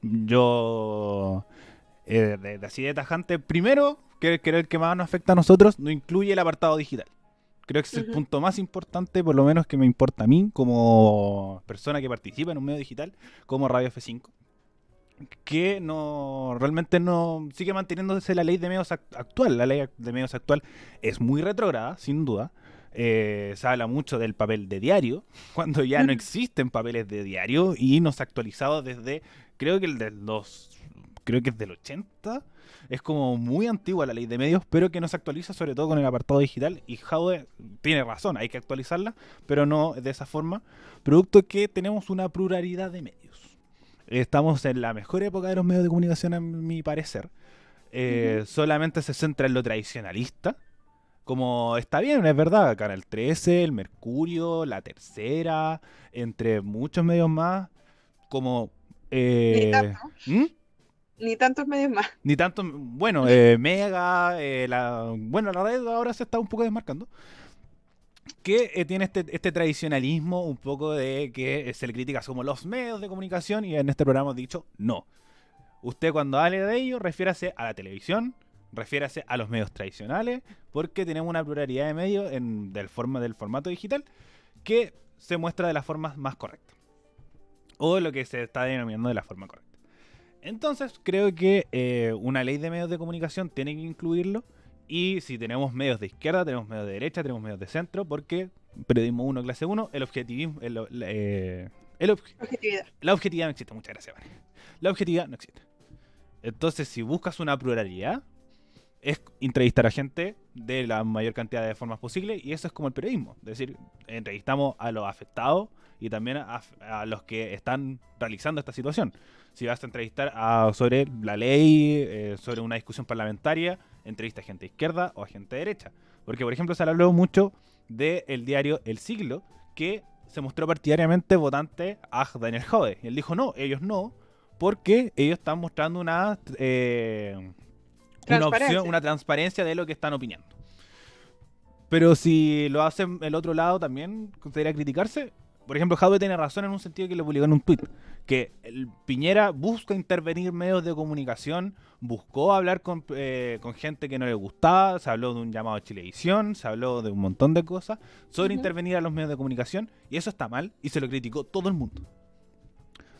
Yo... así de tajante, primero, que es el que más nos afecta a nosotros, no incluye el apartado digital. Creo que es el punto más importante, por lo menos que me importa a mí, como persona que participa en un medio digital, como Radio F5, que no realmente no sigue manteniéndose la ley de medios actual. La ley de medios actual es muy retrógrada, sin duda. Se habla mucho del papel de diario, cuando ya no existen papeles de diario y no se ha actualizado desde, creo que es del 80. Es como muy antigua la ley de medios, pero que no se actualiza, sobre todo con el apartado digital. Y Jadwe tiene razón, hay que actualizarla, pero no de esa forma. Producto que tenemos una pluralidad de medios. Estamos en la mejor época de los medios de comunicación, a mi parecer. Solamente se centra en lo tradicionalista. Como está bien, es verdad, Canal 13, El Mercurio, La Tercera, entre muchos medios más, como... Ni tanto, ¿Mm? ni tantos medios más. Ni tanto, bueno, Mega, la red ahora se está un poco desmarcando. Que tiene este tradicionalismo un poco de que se le critica como los medios de comunicación, y en este programa hemos dicho no. Usted cuando hable de ello, refiérase a la televisión, refiérase a los medios tradicionales, porque tenemos una pluralidad de medios del formato digital que se muestra de la forma más correcta. O lo que se está denominando de la forma correcta. Entonces, creo que una ley de medios de comunicación tiene que incluirlo. Y si tenemos medios de izquierda, tenemos medios de derecha, tenemos medios de centro, porque periodismo 1, clase 1, el objetivismo, Objetividad. la objetividad no existe. Muchas gracias, Vane. La objetividad no existe. Entonces, si buscas una pluralidad, es entrevistar a gente de la mayor cantidad de formas posible, y eso es como el periodismo. Es decir, entrevistamos a los afectados y también a los que están realizando esta situación. Si vas a entrevistar sobre la ley, sobre una discusión parlamentaria, entrevista a gente de izquierda o a gente de derecha. Porque, por ejemplo, se habló mucho del diario El Siglo, que se mostró partidariamente votante a Daniel Jadwe. Y él dijo, no, ellos no, porque ellos están mostrando una opción, una transparencia de lo que están opinando. Pero si lo hacen el otro lado también, ¿considera criticarse? Por ejemplo, Jadwe tiene razón en un sentido que lo publicó en un tuit, que Piñera busca intervenir medios de comunicación, buscó hablar con gente que no le gustaba, se habló de un llamado a Chilevisión, se habló de un montón de cosas sobre intervenir a los medios de comunicación, y eso está mal, y se lo criticó todo el mundo.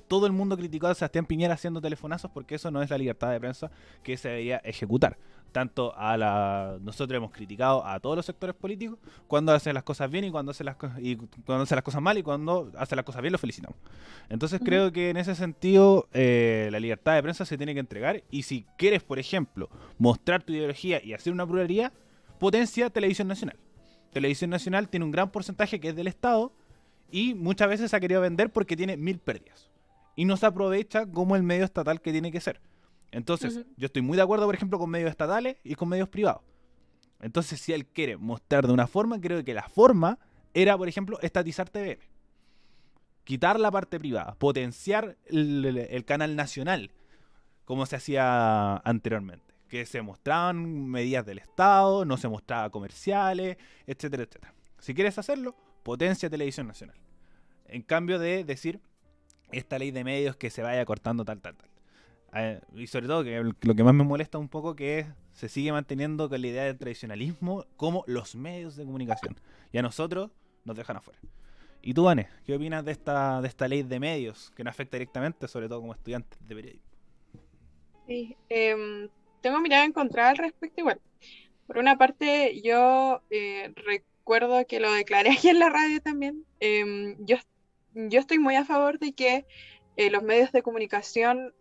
Todo el mundo criticó a Sebastián Piñera haciendo telefonazos, porque eso no es la libertad de prensa que se debería ejecutar. Nosotros hemos criticado a todos los sectores políticos cuando hacen las cosas bien y cuando hacen las cosas mal, y cuando hacen las cosas bien los felicitamos. Entonces creo que en ese sentido la libertad de prensa se tiene que entregar, y si quieres, por ejemplo, mostrar tu ideología y hacer una pluralidad, potencia Televisión Nacional. Televisión Nacional tiene un gran porcentaje que es del Estado y muchas veces se ha querido vender porque tiene 1000 pérdidas y no se aprovecha como el medio estatal que tiene que ser. Entonces, yo estoy muy de acuerdo, por ejemplo, con medios estatales y con medios privados. Entonces, si él quiere mostrar de una forma, creo que la forma era, por ejemplo, estatizar TVN. quitar la parte privada, potenciar el canal nacional, como se hacía anteriormente, que se mostraban medidas del Estado, no se mostraba comerciales, etcétera, etcétera. Si quieres hacerlo, potencia Televisión Nacional. En cambio de decir esta ley de medios que se vaya cortando tal. Y sobre todo, que lo que más me molesta un poco que se sigue manteniendo con la idea del tradicionalismo como los medios de comunicación. Y a nosotros nos dejan afuera. ¿Y tú, Vane, qué opinas de esta ley de medios que nos afecta directamente, sobre todo como estudiantes de periodismo? Sí, tengo mirada encontrada al respecto igual. Por una parte, yo recuerdo que lo declaré aquí en la radio también. Yo estoy muy a favor de que los medios de comunicación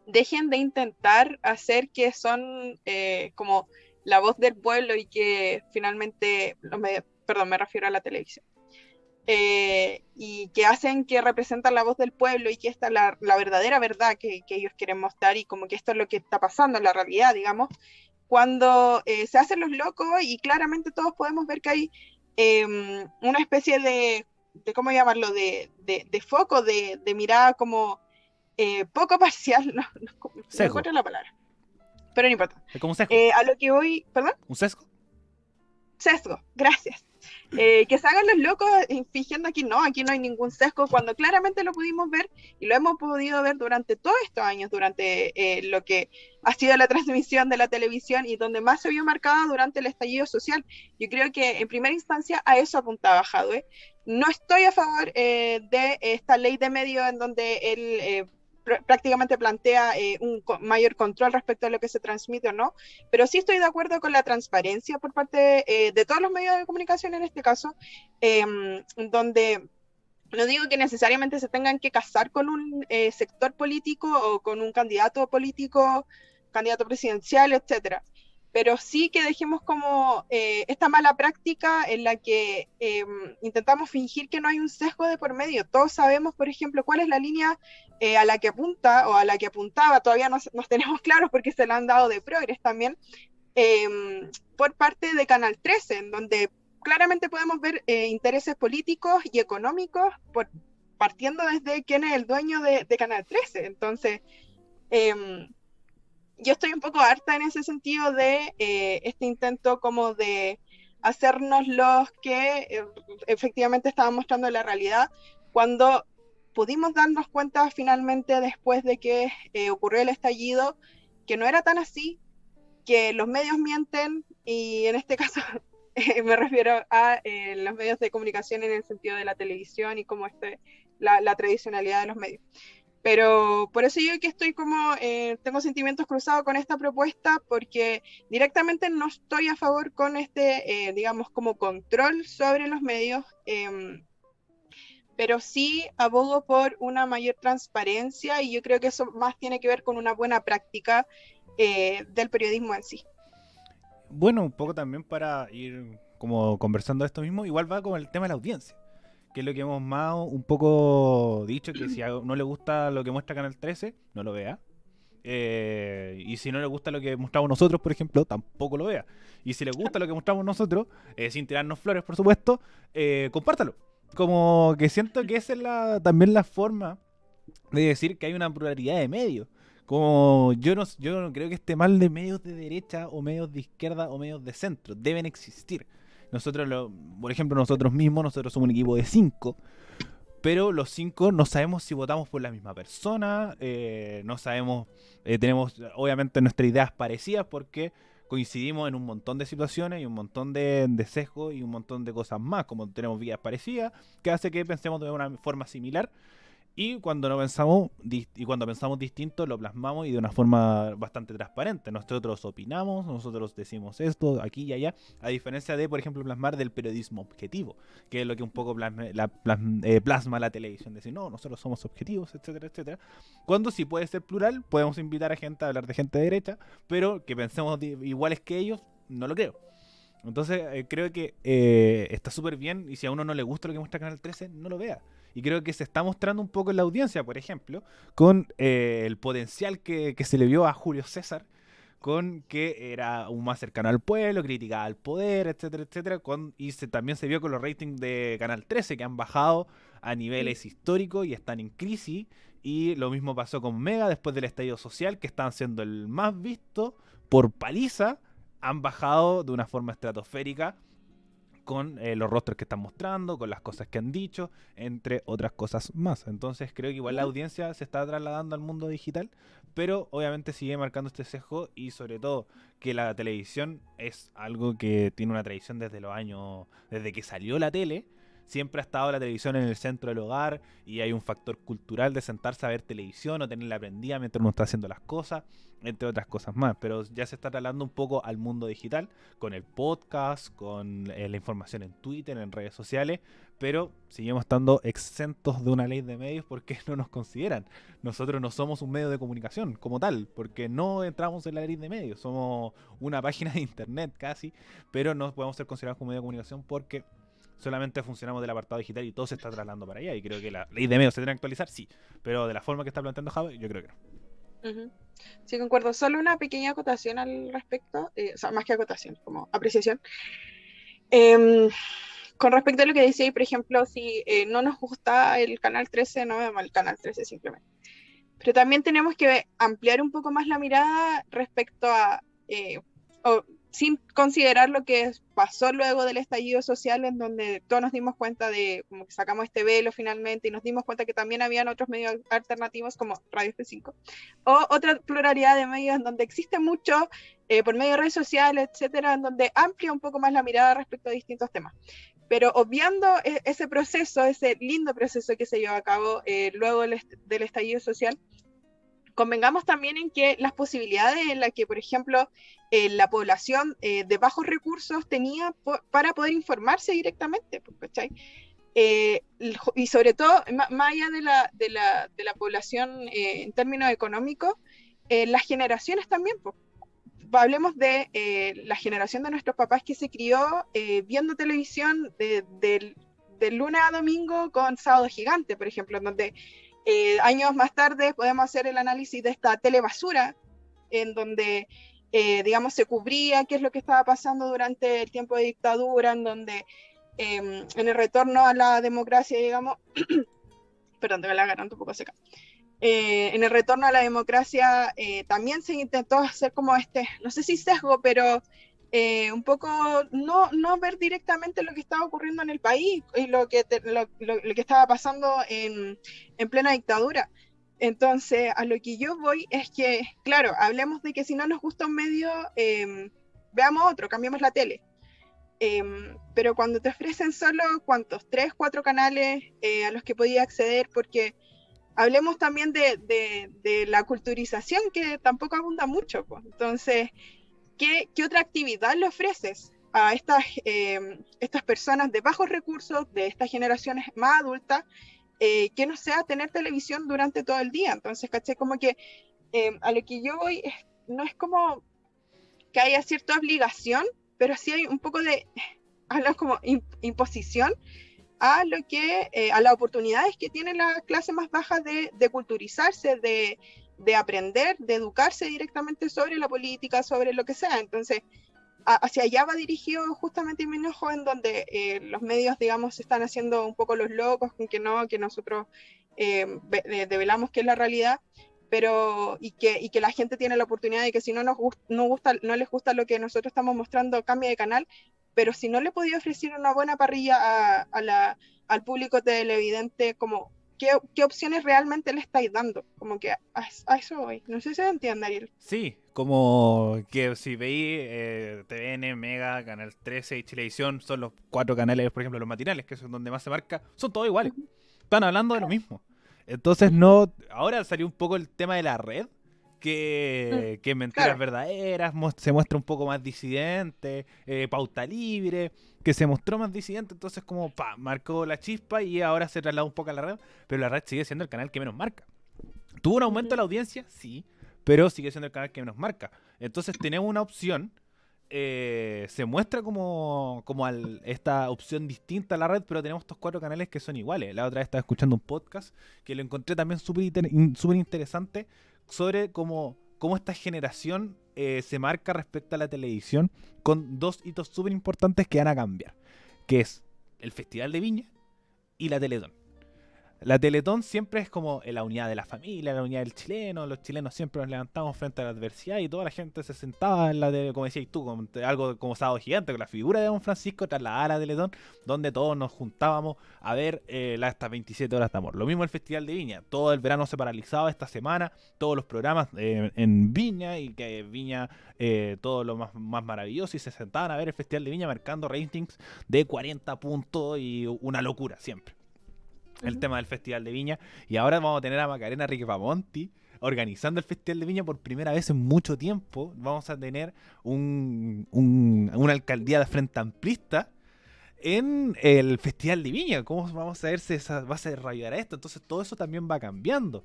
dejen de intentar hacer que son como la voz del pueblo y que finalmente los medios, perdón, me refiero a la televisión, y que hacen que representan la voz del pueblo y que esta es la verdadera verdad que ellos quieren mostrar y como que esto es lo que está pasando en la realidad, digamos, cuando se hacen los locos y claramente todos podemos ver que hay una especie de, ¿cómo llamarlo?, de foco, de mirada como poco parcial, no Sesgo. encuentro la palabra, pero no importa. Es como un sesgo. A lo que voy, perdón, ¿Un sesgo? sesgo, gracias. Que se hagan los locos fingiendo aquí no hay ningún sesgo, cuando claramente lo pudimos ver y lo hemos podido ver durante todos estos años, durante lo que ha sido la transmisión de la televisión y donde más se vio marcado durante el estallido social. Yo creo que en primera instancia a eso apuntaba Jadwe. No estoy a favor de esta ley de medios en donde él prácticamente plantea un mayor control respecto a lo que se transmite o no, pero sí estoy de acuerdo con la transparencia por parte de todos los medios de comunicación en este caso, donde no digo que necesariamente se tengan que casar con un sector político o con un candidato político, candidato presidencial, etcétera, pero sí que dejemos como esta mala práctica en la que intentamos fingir que no hay un sesgo de por medio. Todos sabemos, por ejemplo, cuál es la línea a la que apunta o a la que apuntaba, todavía nos tenemos claros porque se la han dado de Progres también, por parte de Canal 13, en donde claramente podemos ver intereses políticos y económicos partiendo desde quién es el dueño de Canal 13. Entonces, yo estoy un poco harta en ese sentido de este intento como de hacernos los que efectivamente estaban mostrando la realidad, cuando pudimos darnos cuenta finalmente después de que ocurrió el estallido, que no era tan así, que los medios mienten, y en este caso me refiero a los medios de comunicación en el sentido de la televisión y como la tradicionalidad de los medios. Pero por eso yo que estoy como, tengo sentimientos cruzados con esta propuesta, porque directamente no estoy a favor con digamos, como control sobre los medios, pero sí abogo por una mayor transparencia, y yo creo que eso más tiene que ver con una buena práctica del periodismo en sí. Bueno, un poco también para ir como conversando de esto mismo, igual va con el tema de la audiencia, que es lo que hemos más un poco dicho, que si no le gusta lo que muestra Canal 13, no lo vea. Y si no le gusta lo que mostramos nosotros, por ejemplo, tampoco lo vea. Y si le gusta lo que mostramos nosotros, sin tirarnos flores, por supuesto, compártalo. Como que siento que esa es también la forma de decir que hay una pluralidad de medios. Como yo no creo que esté mal de medios de derecha o medios de izquierda o medios de centro. Deben existir. Por ejemplo, nosotros mismos, nosotros somos un equipo de 5, pero los 5 no sabemos si votamos por la misma persona, no sabemos, tenemos obviamente nuestras ideas parecidas porque coincidimos en un montón de situaciones y un montón de sesgos y un montón de cosas más, como tenemos vidas parecidas, que hace que pensemos de una forma similar. Y cuando no pensamos y cuando pensamos distinto lo plasmamos, y de una forma bastante transparente. Nosotros opinamos, nosotros decimos esto aquí y allá, a diferencia de, por ejemplo, plasmar del periodismo objetivo, que es lo que un poco plasma la televisión, decir, no, nosotros somos objetivos, etcétera, etcétera. Cuando sí puede ser plural, podemos invitar a gente a hablar de gente de derecha, pero que pensemos iguales que ellos, no lo creo. Entonces creo que está súper bien, y si a uno no le gusta lo que muestra Canal 13, no lo vea. Y creo que se está mostrando un poco en la audiencia, por ejemplo, con el potencial que se le vio a Julio César con que era aún más cercano al pueblo, criticaba al poder, etcétera, etcétera, también se vio con los ratings de Canal 13 que han bajado a niveles históricos y están en crisis, y lo mismo pasó con Mega después del estallido social, que estaban siendo el más visto por paliza, han bajado de una forma estratosférica con los rostros que están mostrando, con las cosas que han dicho, entre otras cosas más. Entonces creo que igual la audiencia se está trasladando al mundo digital, pero obviamente sigue marcando este sesgo, y sobre todo que la televisión es algo que tiene una tradición desde los años, desde que salió la tele. Siempre ha estado la televisión en el centro del hogar, y hay un factor cultural de sentarse a ver televisión o tenerla prendida mientras uno está haciendo las cosas, entre otras cosas más. Pero ya se está trasladando un poco al mundo digital, con el podcast, con la información en Twitter, en redes sociales, pero seguimos estando exentos de una ley de medios porque no nos consideran. Nosotros no somos un medio de comunicación como tal, porque no entramos en la ley de medios. Somos una página de internet casi, pero no podemos ser considerados como medio de comunicación porque solamente funcionamos del apartado digital y todo se está trasladando para allá. Y creo que la ley de medios se tiene que actualizar, sí, pero de la forma que está planteando Java, yo creo que no. Sí, concuerdo. Solo una pequeña acotación al respecto, o sea, más que acotación, como apreciación. Con respecto a lo que decía, por ejemplo, si no nos gusta el canal 13, no vemos el canal 13 simplemente. Pero también tenemos que ampliar un poco más la mirada respecto a, sin considerar lo que pasó luego del estallido social, en donde todos nos dimos cuenta de, como que sacamos este velo finalmente, y nos dimos cuenta que también habían otros medios alternativos como Radio F5, o otra pluralidad de medios en donde existe mucho, por medio de redes sociales, etcétera, en donde amplia un poco más la mirada respecto a distintos temas. Pero obviando ese proceso, ese lindo proceso que se llevó a cabo luego del estallido social, convengamos también en que las posibilidades en las que, por ejemplo, la población de bajos recursos tenía para poder informarse directamente, ¿cachai? Y sobre todo, más allá de la población en términos económicos, las generaciones también, pues. Hablemos de la generación de nuestros papás que se crió viendo televisión de lunes a domingo con Sábado Gigante, por ejemplo, en donde años más tarde podemos hacer el análisis de esta telebasura, en donde, digamos, se cubría qué es lo que estaba pasando durante el tiempo de dictadura, en donde en el retorno a la democracia, digamos, perdón, tengo la garganta un poco seca. En el retorno a la democracia también se intentó hacer como no sé si sesgo, pero un poco no ver directamente lo que estaba ocurriendo en el país y lo que estaba pasando en plena dictadura. Entonces, a lo que yo voy es que, claro, hablemos de que si no nos gusta un medio, veamos otro, cambiemos la tele. Pero cuando te ofrecen solo, ¿cuántos? 3, 4 canales a los que podía acceder, porque hablemos también de la culturización, que tampoco abunda mucho, pues. Entonces, ¿qué otra actividad le ofreces a estas personas de bajos recursos, de estas generaciones más adultas, que no sea tener televisión durante todo el día? Entonces, caché, como que a lo que yo voy no es como que haya cierta obligación, pero sí hay un poco de, hablamos como imposición a las oportunidades que tienen las clases más bajas de culturizarse, de aprender, de educarse directamente sobre la política, sobre lo que sea. Entonces, hacia allá va dirigido justamente mi enojo, en donde los medios, digamos, se están haciendo un poco los locos con que nosotros develamos que es la realidad, pero y que la gente tiene la oportunidad de que si no no les gusta lo que nosotros estamos mostrando, cambie de canal. Pero si no le podía ofrecer una buena parrilla al público televidente, como ¿qué opciones realmente le estáis dando? Como que a eso voy. No sé si se entiende, Ariel. Sí, como que si veis TVN, Mega, Canal 13 y Chilevisión, son los 4 canales, por ejemplo, los matinales, que son donde más se marca, son todos iguales. Están hablando de lo mismo. Entonces ahora salió un poco el tema de la red, que Mentiras Verdaderas se muestra un poco más disidente, Pauta Libre, que se mostró más disidente, entonces como marcó la chispa y ahora se trasladó un poco a la red, pero la red sigue siendo el canal que menos marca. ¿Tuvo un aumento de la audiencia? Sí, pero sigue siendo el canal que menos marca. Entonces tenemos una opción, se muestra como esta opción distinta a la red, pero tenemos estos 4 canales que son iguales. La otra vez estaba escuchando un podcast que lo encontré también súper interesante, sobre cómo esta generación se marca respecto a la televisión con dos hitos súper importantes que van a cambiar, que es el Festival de Viña y la Teletón. La Teletón siempre es como la unidad de la familia, la unidad del chileno. Los chilenos siempre nos levantamos frente a la adversidad y toda la gente se sentaba en la tele, como decías tú, con algo como Sábado Gigante, con la figura de Don Francisco trasladada a la Teletón, donde todos nos juntábamos a ver estas 27 horas de amor. Lo mismo el Festival de Viña. Todo el verano se paralizaba esta semana, todos los programas en Viña, y que Viña todo lo más maravilloso, y se sentaban a ver el Festival de Viña marcando ratings de 40 puntos y una locura siempre. El tema del Festival de Viña. Y ahora vamos a tener a Macarena Riquelme organizando el Festival de Viña por primera vez en mucho tiempo. Vamos a tener una alcaldía de frente amplista en el Festival de Viña. ¿Cómo vamos a ver si va a desarrollar esto? Entonces todo eso también va cambiando.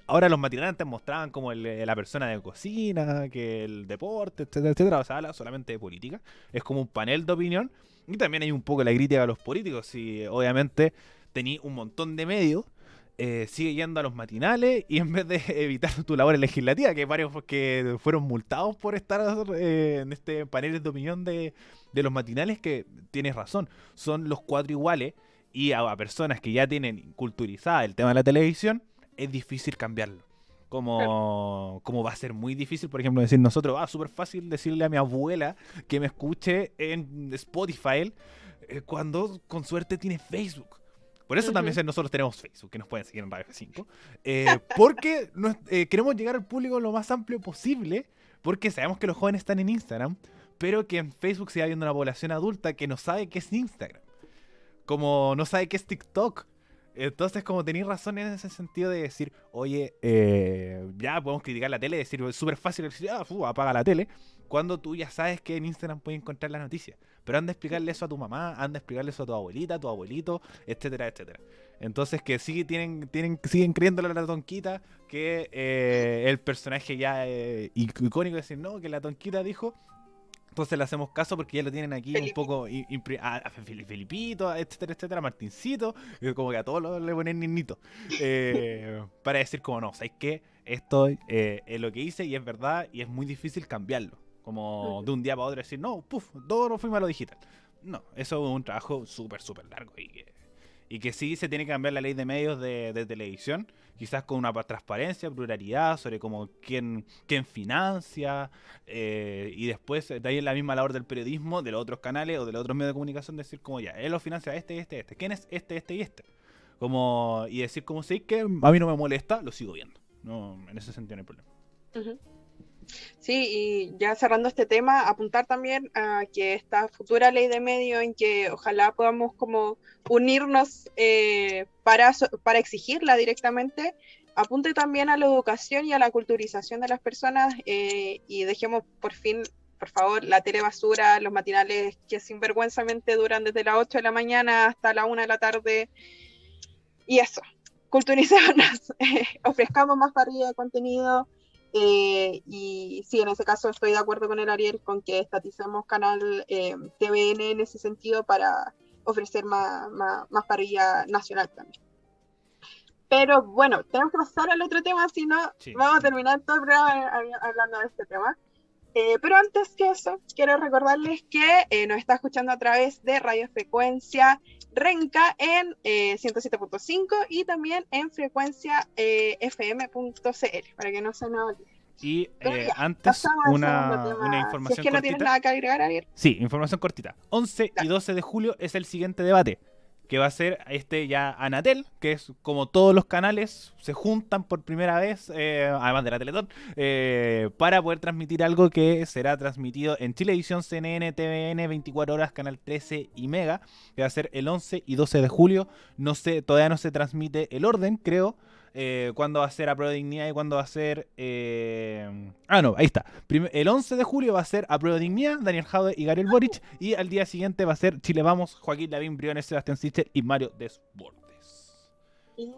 Ahora los matinales antes mostraban como la persona de cocina, que el deporte, etcétera, etcétera. O sea, habla solamente de política. Es como un panel de opinión. Y también hay un poco la crítica a los políticos. Y obviamente tenía un montón de medios, sigue yendo a los matinales, y en vez de evitar tu labor legislativa, que varios que fueron multados por estar en este paneles de opinión de los matinales, que tienes razón, son los cuatro iguales, y a personas que ya tienen culturizada el tema de la televisión, es difícil cambiarlo. Como va a ser muy difícil, por ejemplo, decir nosotros, súper fácil decirle a mi abuela que me escuche en Spotify, cuando con suerte tiene Facebook. Por eso también nosotros tenemos Facebook, que nos pueden seguir en Radio F5. Porque queremos llegar al público lo más amplio posible, porque sabemos que los jóvenes están en Instagram, pero que en Facebook sigue habiendo una población adulta que no sabe qué es Instagram, como no sabe qué es TikTok. Entonces, como tenéis razón en ese sentido de decir, oye, ya podemos criticar la tele, decir, es súper fácil decir, apaga la tele, cuando tú ya sabes que en Instagram puedes encontrar las noticias. Pero anda a explicarle eso a tu mamá, anda a explicarle eso a tu abuelita, a tu abuelito, etcétera, etcétera. Entonces, que siguen creyéndole a la Tonquita que el personaje ya icónico, decir, no, que la Tonquita dijo. Entonces le hacemos caso porque ya lo tienen aquí Felipe. Un poco a Felipito, etcétera, etcétera, Martincito, como que a todos le ponen niñito. Para decir como no, ¿sabes qué? Esto es lo que hice y es verdad, y es muy difícil cambiarlo. Como de un día para otro decir, no, todo nos fuimos a lo digital. No, eso es un trabajo súper, súper largo, y que sí se tiene que cambiar la ley de medios de televisión, quizás con una transparencia, pluralidad, sobre como quién financia, y después de ahí la misma labor del periodismo, de los otros canales o de los otros medios de comunicación, decir como ya, él lo financia este. ¿Quién es este y este? Como, y decir como sí, que a mí no me molesta, lo sigo viendo. No, en ese sentido no hay problema. Sí, y ya cerrando este tema, apuntar también a que esta futura ley de medios, en que ojalá podamos como unirnos para exigirla directamente, apunte también a la educación y a la culturización de las personas, y dejemos por fin, por favor, la telebasura, los matinales que sinvergüenzamente duran desde las 8 de la mañana hasta la 1 de la tarde, y eso, culturicémonos, ofrezcamos más parrilla de contenido. Y sí, en ese caso estoy de acuerdo con el Ariel, con que estaticemos canal TVN en ese sentido para ofrecer más parrilla nacional también. Pero bueno, tenemos que pasar al otro tema, si no vamos a terminar todo el programa hablando de este tema. Pero antes que eso, quiero recordarles que nos está escuchando a través de Radio Frecuencia Renca en 107.5 y también en frecuencia fm.cl, para que no se nos olvide. Y antes una información si es que no tienes nada que agregar, Ariel. Sí, información cortita. 11 y 12 de julio es el siguiente debate, que va a ser ya Anatel, que es como todos los canales se juntan por primera vez, además de la Teletón, para poder transmitir algo que será transmitido en Chilevisión, CNN, TVN, 24 horas, Canal 13 y Mega, que va a ser el 11 y 12 de julio. No sé, todavía no se transmite el orden, creo. Cuándo va a ser A Prueba de Dignidad y cuándo va a ser... no, ahí está. El 11 de julio va a ser A Prueba de Dignidad, Daniel Jadwe y Gabriel Boric. Y al día siguiente va a ser Chile Vamos, Joaquín Lavín, Briones, Sebastián Sichel y Mario Desbordes. Y el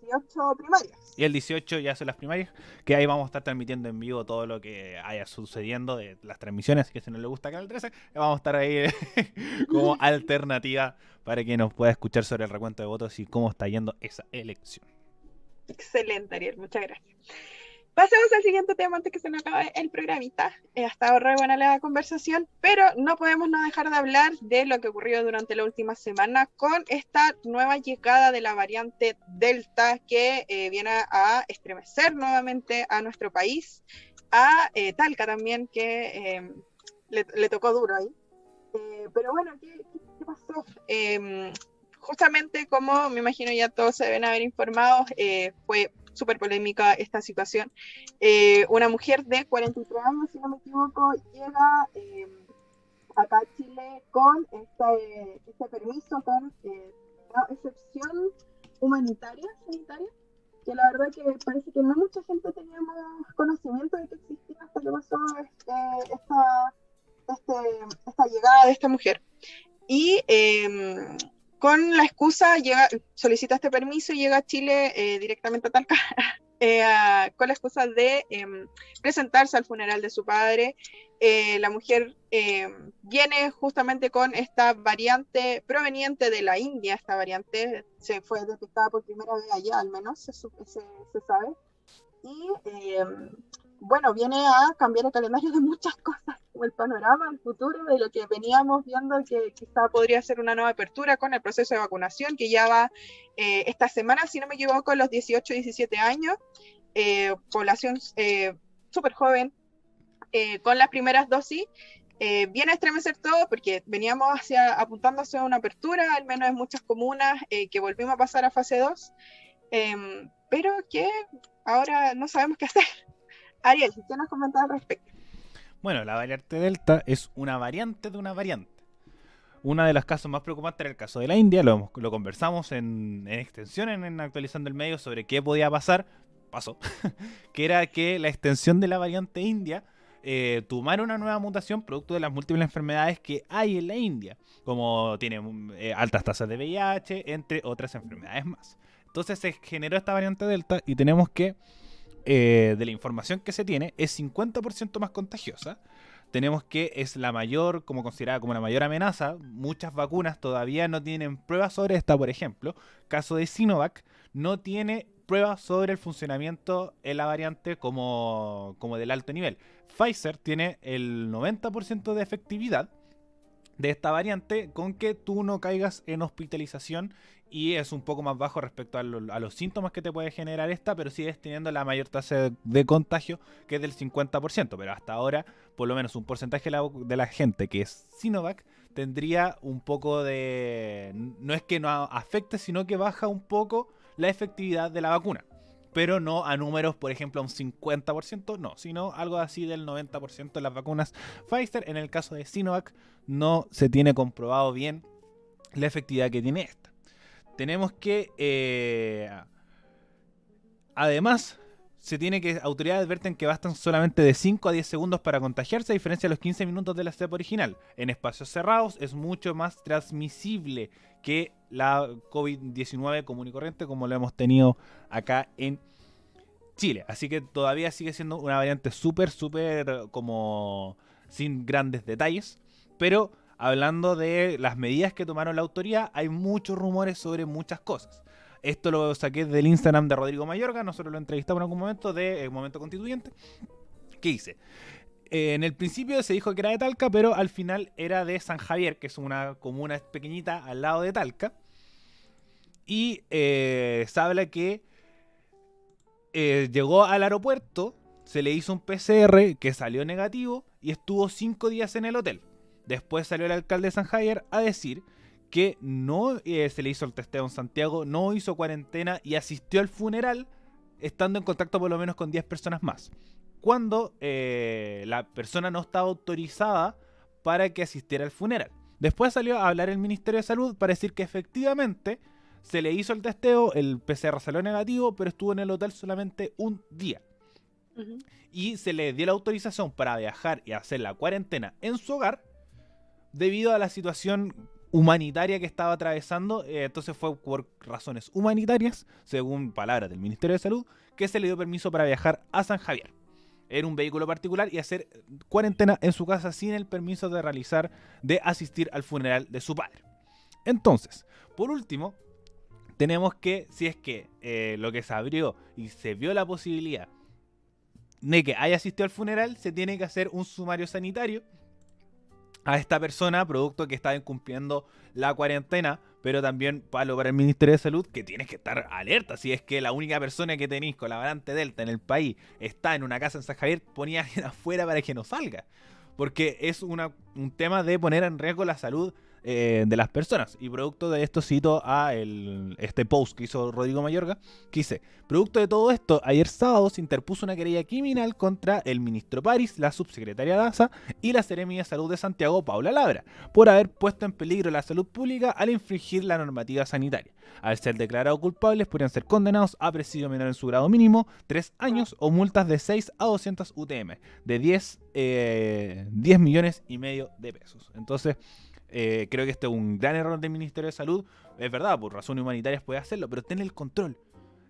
18 primarias. Y el 18 ya son las primarias, que ahí vamos a estar transmitiendo en vivo todo lo que haya sucediendo de las transmisiones, así que si no le gusta Canal 13, vamos a estar ahí como alternativa para que nos pueda escuchar sobre el recuento de votos y cómo está yendo esa elección. Excelente, Ariel, muchas gracias. Pasemos al siguiente tema antes que se nos acabe el programita. Ha estado re buena la conversación, pero no podemos no dejar de hablar de lo que ocurrió durante la última semana con esta nueva llegada de la variante Delta que viene a estremecer nuevamente a nuestro país, a Talca también, que le tocó duro ahí. Pero bueno, ¿qué pasó? Justamente como me imagino ya todos se deben haber informado, fue súper polémica esta situación. Una mujer de 43 años, si no me equivoco, llega acá a Chile con este permiso, con una excepción humanitaria, sanitaria, que la verdad que parece que no mucha gente teníamos conocimiento de que existía hasta que pasó esta llegada de esta mujer. Y con la excusa, solicita este permiso y llega a Chile directamente a Talca, con la excusa de presentarse al funeral de su padre. La mujer viene justamente con esta variante proveniente de la India. Esta variante se fue detectada por primera vez allá, al menos se sabe. Y bueno, viene a cambiar el calendario de muchas cosas, como el panorama, el futuro, de lo que veníamos viendo, que quizá podría ser una nueva apertura con el proceso de vacunación, que ya va esta semana, si no me equivoco, los 18, 17 años, población súper joven, con las primeras dosis. Viene a estremecer todo porque veníamos apuntando hacia una apertura, al menos en muchas comunas, que volvimos a pasar a fase 2, pero que ahora no sabemos qué hacer. Ariel, ¿qué nos comentas al respecto? Bueno, la variante Delta es una variante de una variante. Uno de los casos más preocupantes era el caso de la India, lo conversamos en extensión en Actualizando el Medio sobre qué podía pasar, pasó, que era que la extensión de la variante India tomara una nueva mutación producto de las múltiples enfermedades que hay en la India, como tiene altas tasas de VIH, entre otras enfermedades más. Entonces se generó esta variante Delta y tenemos que de la información que se tiene, es 50% más contagiosa. Tenemos que es la mayor, como considerada como la mayor amenaza. Muchas vacunas todavía no tienen pruebas sobre esta, por ejemplo. Caso de Sinovac, no tiene pruebas sobre el funcionamiento en la variante como del alto nivel. Pfizer tiene el 90% de efectividad de esta variante con que tú no caigas en hospitalización y es un poco más bajo respecto a los síntomas que te puede generar esta, pero sigues teniendo la mayor tasa de contagio, que es del 50%, pero hasta ahora por lo menos un porcentaje de la gente que es Sinovac tendría un poco de... no es que no afecte, sino que baja un poco la efectividad de la vacuna. Pero no a números, por ejemplo, a un 50%, no, sino algo así del 90% de las vacunas Pfizer. En el caso de Sinovac no se tiene comprobado bien la efectividad que tiene esta. Tenemos que, además, autoridades advierten que bastan solamente de 5 a 10 segundos para contagiarse, a diferencia de los 15 minutos de la cepa original. En espacios cerrados es mucho más transmisible que la COVID-19 común y corriente, como lo hemos tenido acá en Chile. Así que todavía sigue siendo una variante súper como sin grandes detalles. Pero hablando de las medidas que tomaron la autoridad, hay muchos rumores sobre muchas cosas. Esto lo saqué del Instagram de Rodrigo Mayorga, nosotros lo entrevistamos en algún momento de Momento Constituyente. ¿Qué dice? En el principio se dijo que era de Talca, pero al final era de San Javier, que es una comuna pequeñita al lado de Talca. Y se habla que llegó al aeropuerto, se le hizo un PCR que salió negativo y estuvo 5 días en el hotel. Después salió el alcalde de San Javier a decir que no se le hizo el testeo en Santiago, no hizo cuarentena y asistió al funeral estando en contacto por lo menos con 10 personas más, cuando la persona no estaba autorizada para que asistiera al funeral. Después salió a hablar el Ministerio de Salud para decir que efectivamente se le hizo el testeo, el PCR salió negativo, pero estuvo en el hotel solamente un día. Y se le dio la autorización para viajar y hacer la cuarentena en su hogar debido a la situación humanitaria que estaba atravesando. Entonces fue por razones humanitarias, según palabras del Ministerio de Salud, que se le dio permiso para viajar a San Javier en un vehículo particular y hacer cuarentena en su casa sin el permiso de asistir al funeral de su padre. Entonces, por último, tenemos que, si es que lo que se abrió y se vio la posibilidad de que haya asistido al funeral, se tiene que hacer un sumario sanitario a esta persona, producto que está incumpliendo la cuarentena, pero también palo para el Ministerio de Salud, que tienes que estar alerta. Si es que la única persona que tenéis con la variante Delta en el país está en una casa en San Javier, ponía a alguien afuera para que no salga. Porque es un tema de poner en riesgo la salud de las personas. Y producto de esto cito a este post que hizo Rodrigo Mayorga, que dice: producto de todo esto, ayer sábado se interpuso una querella criminal contra el ministro París, la subsecretaria Daza y la Seremi de Salud de Santiago, Paula Labra, por haber puesto en peligro la salud pública al infringir la normativa sanitaria. Al ser declarados culpables, podrían ser condenados a presidio menor en su grado mínimo, 3 años o multas de 6 a 200 UTM, de 10 millones y medio de pesos. Entonces, creo que este es un gran error del Ministerio de Salud. Es verdad, por razones humanitarias puede hacerlo, pero ten el control.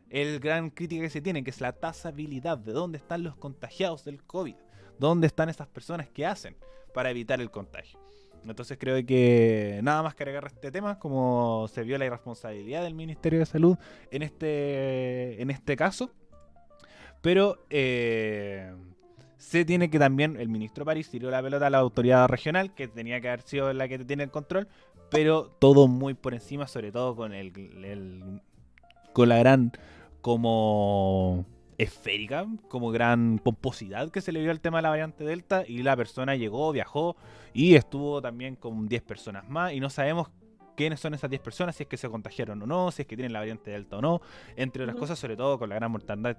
El gran crítica que se tiene, que es la trazabilidad de dónde están los contagiados del COVID, dónde están esas personas que hacen para evitar el contagio. Entonces creo que nada más que agregar a este tema, como se vio la irresponsabilidad del Ministerio de Salud en este caso, pero se tiene que también, el ministro París tiró la pelota a la autoridad regional, que tenía que haber sido la que tiene el control, pero todo muy por encima, sobre todo con con la gran como esférica, como gran pomposidad que se le dio al tema de la variante Delta, y la persona llegó, viajó y estuvo también con 10 personas más, y no sabemos quiénes son esas 10 personas, si es que se contagiaron o no, si es que tienen la variante Delta o no, entre otras cosas, sobre todo con la gran mortandad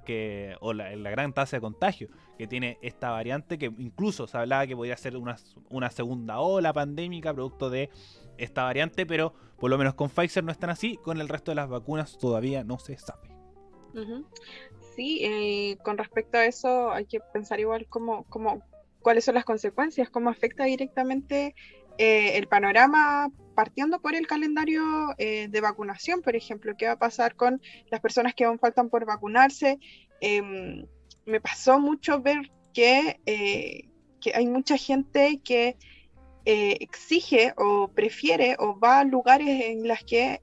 o la gran tasa de contagio que tiene esta variante, que incluso se hablaba que podría ser una segunda ola pandémica producto de esta variante, pero por lo menos con Pfizer no están así, con el resto de las vacunas todavía no se sabe. Sí, con respecto a eso hay que pensar igual cuáles son las consecuencias, cómo afecta directamente el panorama, partiendo por el calendario de vacunación, por ejemplo. ¿Qué va a pasar con las personas que aún faltan por vacunarse? Me pasó mucho ver que hay mucha gente que exige o prefiere o va a lugares en las que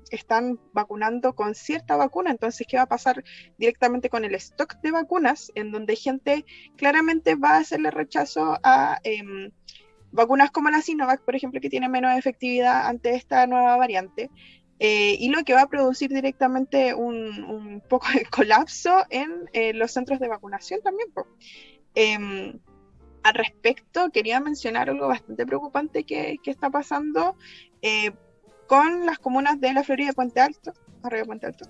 están vacunando con cierta vacuna. Entonces, ¿qué va a pasar directamente con el stock de vacunas? En donde gente claramente va a hacerle rechazo a vacunas como la Sinovac, por ejemplo, que tiene menos efectividad ante esta nueva variante. Y lo que va a producir directamente un poco de colapso en los centros de vacunación también. Al respecto, quería mencionar algo bastante preocupante que está pasando con las comunas de la Florida y Puente Alto, arriba de Puente Alto,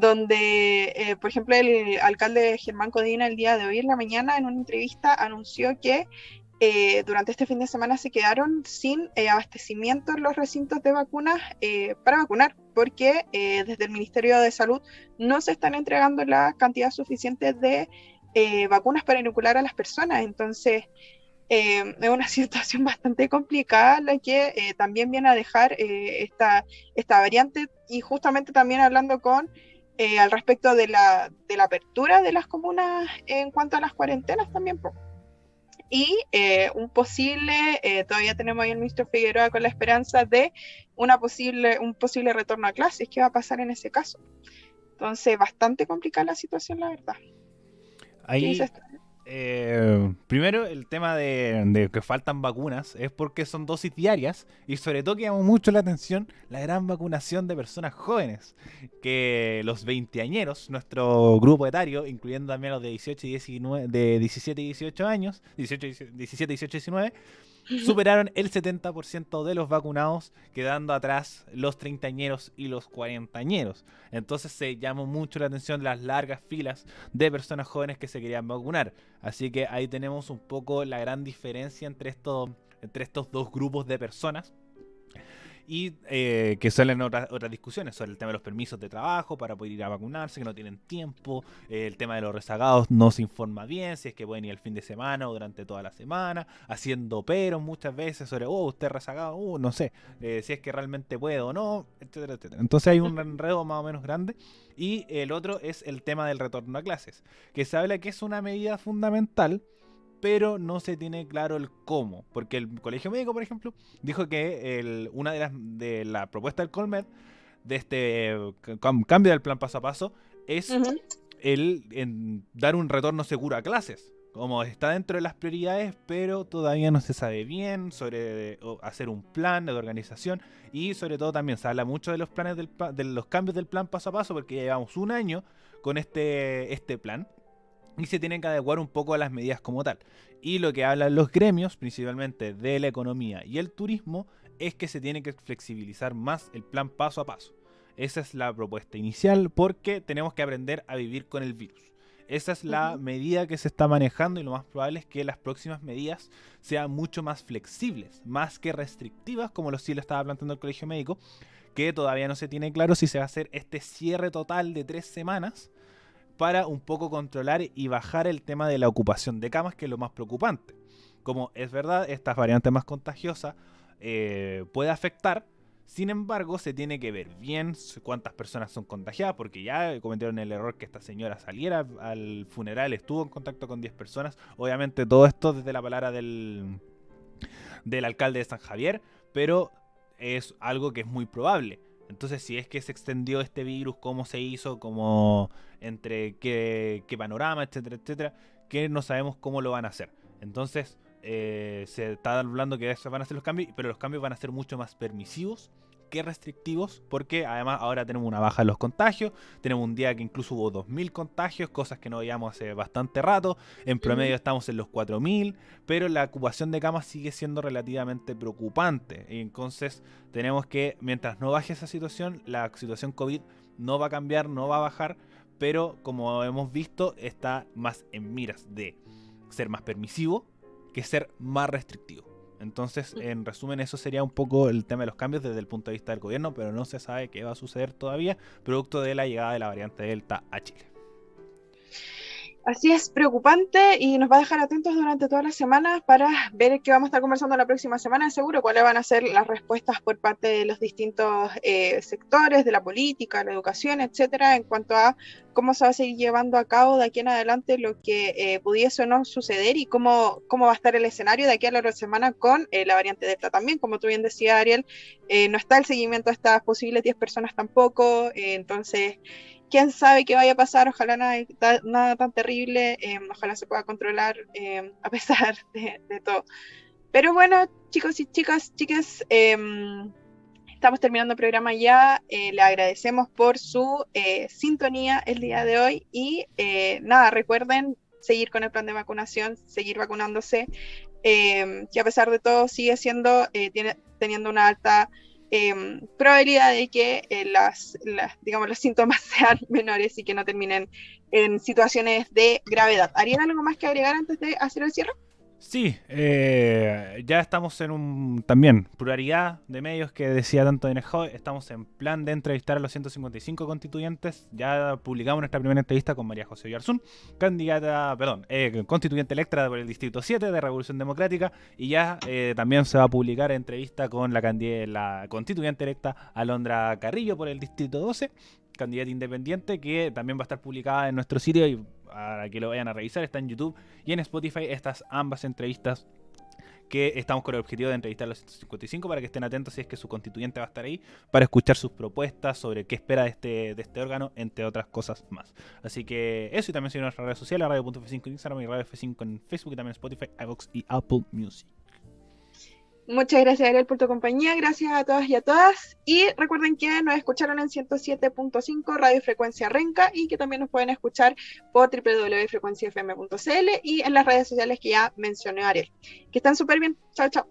donde, por ejemplo, el alcalde Germán Codina el día de hoy en la mañana en una entrevista anunció que durante este fin de semana se quedaron sin abastecimiento en los recintos de vacunas para vacunar, porque desde el Ministerio de Salud no se están entregando la cantidad suficiente de vacunas para inocular a las personas. Entonces es una situación bastante complicada la que también viene a dejar esta variante, y justamente también hablando al respecto de la apertura de las comunas en cuanto a las cuarentenas también. Y un posible, todavía tenemos ahí el ministro Figueroa con la esperanza de un posible retorno a clases. ¿Qué va a pasar en ese caso? Entonces, bastante complicada la situación, la verdad. Ahí, primero, el tema de que faltan vacunas es porque son dosis diarias, y sobre todo que llama mucho la atención la gran vacunación de personas jóvenes, que los veinteañeros, nuestro grupo etario, incluyendo también los de 18 y 19, de 17 y 18 años, 17, 18 y 19, superaron el 70% de los vacunados, quedando atrás los treintañeros y los cuarentañeros. Entonces se llamó mucho la atención las largas filas de personas jóvenes que se querían vacunar. Así que ahí tenemos un poco la gran diferencia entre estos dos grupos de personas. Y que salen otras discusiones sobre el tema de los permisos de trabajo para poder ir a vacunarse, que no tienen tiempo, el tema de los rezagados, no se informa bien si es que pueden ir el fin de semana o durante toda la semana, haciendo peros muchas veces sobre, usted rezagado, no sé, si es que realmente puede o no, etcétera, etcétera. Entonces hay un enredo más o menos grande. Y el otro es el tema del retorno a clases, que se habla que es una medida fundamental, pero no se tiene claro el cómo, porque el Colegio Médico, por ejemplo, dijo que una de la propuesta del Colmed de este cambio del plan paso a paso es en dar un retorno seguro a clases. Como está dentro de las prioridades, pero todavía no se sabe bien sobre hacer un plan de organización, y sobre todo también se habla mucho de los planes de los cambios del plan paso a paso, porque ya llevamos un año con este plan y se tienen que adecuar un poco a las medidas como tal. Y lo que hablan los gremios, principalmente de la economía y el turismo, es que se tiene que flexibilizar más el plan paso a paso. Esa es la propuesta inicial, porque tenemos que aprender a vivir con el virus. Esa es la medida que se está manejando, y lo más probable es que las próximas medidas sean mucho más flexibles, más que restrictivas, como sí lo estaba planteando el Colegio Médico, que todavía no se tiene claro si se va a hacer este cierre total de 3 semanas para un poco controlar y bajar el tema de la ocupación de camas, que es lo más preocupante. Como es verdad, estas variantes más contagiosas puede afectar. Sin embargo, se tiene que ver bien cuántas personas son contagiadas, porque ya cometieron el error que esta señora saliera al funeral, estuvo en contacto con 10 personas. Obviamente todo esto desde la palabra del alcalde de San Javier, pero es algo que es muy probable. Entonces, si es que se extendió este virus, cómo se hizo, cómo entre qué panorama, etcétera, etcétera, que no sabemos cómo lo van a hacer. Entonces, se está hablando que se van a hacer los cambios, pero los cambios van a ser mucho más permisivos que restrictivos, porque además ahora tenemos una baja en los contagios. Tenemos un día que incluso hubo 2000 contagios, cosas que no veíamos hace bastante rato. En promedio estamos en los 4000, pero la ocupación de camas sigue siendo relativamente preocupante. Y entonces tenemos que, mientras no baje esa situación, la situación COVID no va a cambiar, no va a bajar, pero como hemos visto, está más en miras de ser más permisivo que ser más restrictivo. Entonces, en resumen, eso sería un poco el tema de los cambios desde el punto de vista del gobierno, pero no se sabe qué va a suceder todavía, producto de la llegada de la variante Delta a Chile. Así es, preocupante, y nos va a dejar atentos durante todas las semanas para ver qué vamos a estar conversando la próxima semana, seguro, cuáles van a ser las respuestas por parte de los distintos sectores de la política, la educación, etcétera, en cuanto a cómo se va a seguir llevando a cabo de aquí en adelante lo que pudiese o no suceder, y cómo va a estar el escenario de aquí a la otra semana con la variante Delta también. Como tú bien decías, Ariel, no está el seguimiento a estas posibles 10 personas tampoco, entonces quién sabe qué vaya a pasar. Ojalá nada tan terrible, ojalá se pueda controlar a pesar de todo. Pero bueno, chicos y chicas, estamos terminando el programa ya. Le agradecemos por su sintonía el día de hoy, y nada, recuerden seguir con el plan de vacunación, seguir vacunándose, que a pesar de todo sigue siendo, teniendo una alta probabilidad de que los síntomas sean menores y que no terminen en situaciones de gravedad. ¿Harían algo más que agregar antes de hacer el cierre? Sí, ya estamos en un también pluralidad de medios que decía tanto Enejado. Estamos en plan de entrevistar a los 155 constituyentes. Ya publicamos nuestra primera entrevista con María José Oyarzún, constituyente electa por el Distrito 7 de Revolución Democrática, y ya también se va a publicar entrevista con la constituyente electa Alondra Carrillo por el Distrito 12, candidata independiente, que también va a estar publicada en nuestro sitio, y para que lo vayan a revisar, está en YouTube y en Spotify estas ambas entrevistas, que estamos con el objetivo de entrevistar a los 155 para que estén atentos si es que su constituyente va a estar ahí, para escuchar sus propuestas sobre qué espera de este órgano, entre otras cosas más. Así que eso, y también siguen nuestras redes sociales, radio.f5 en Instagram y Radio F5 en Facebook, y también Spotify, iVoox y Apple Music. Muchas gracias, Ariel, por tu compañía. Gracias a todas y a todas. Y recuerden que nos escucharon en 107.5 Radio Frecuencia Renca, y que también nos pueden escuchar por www.frecuenciafm.cl y en las redes sociales que ya mencionó Ariel. Que estén súper bien. Chao, chao.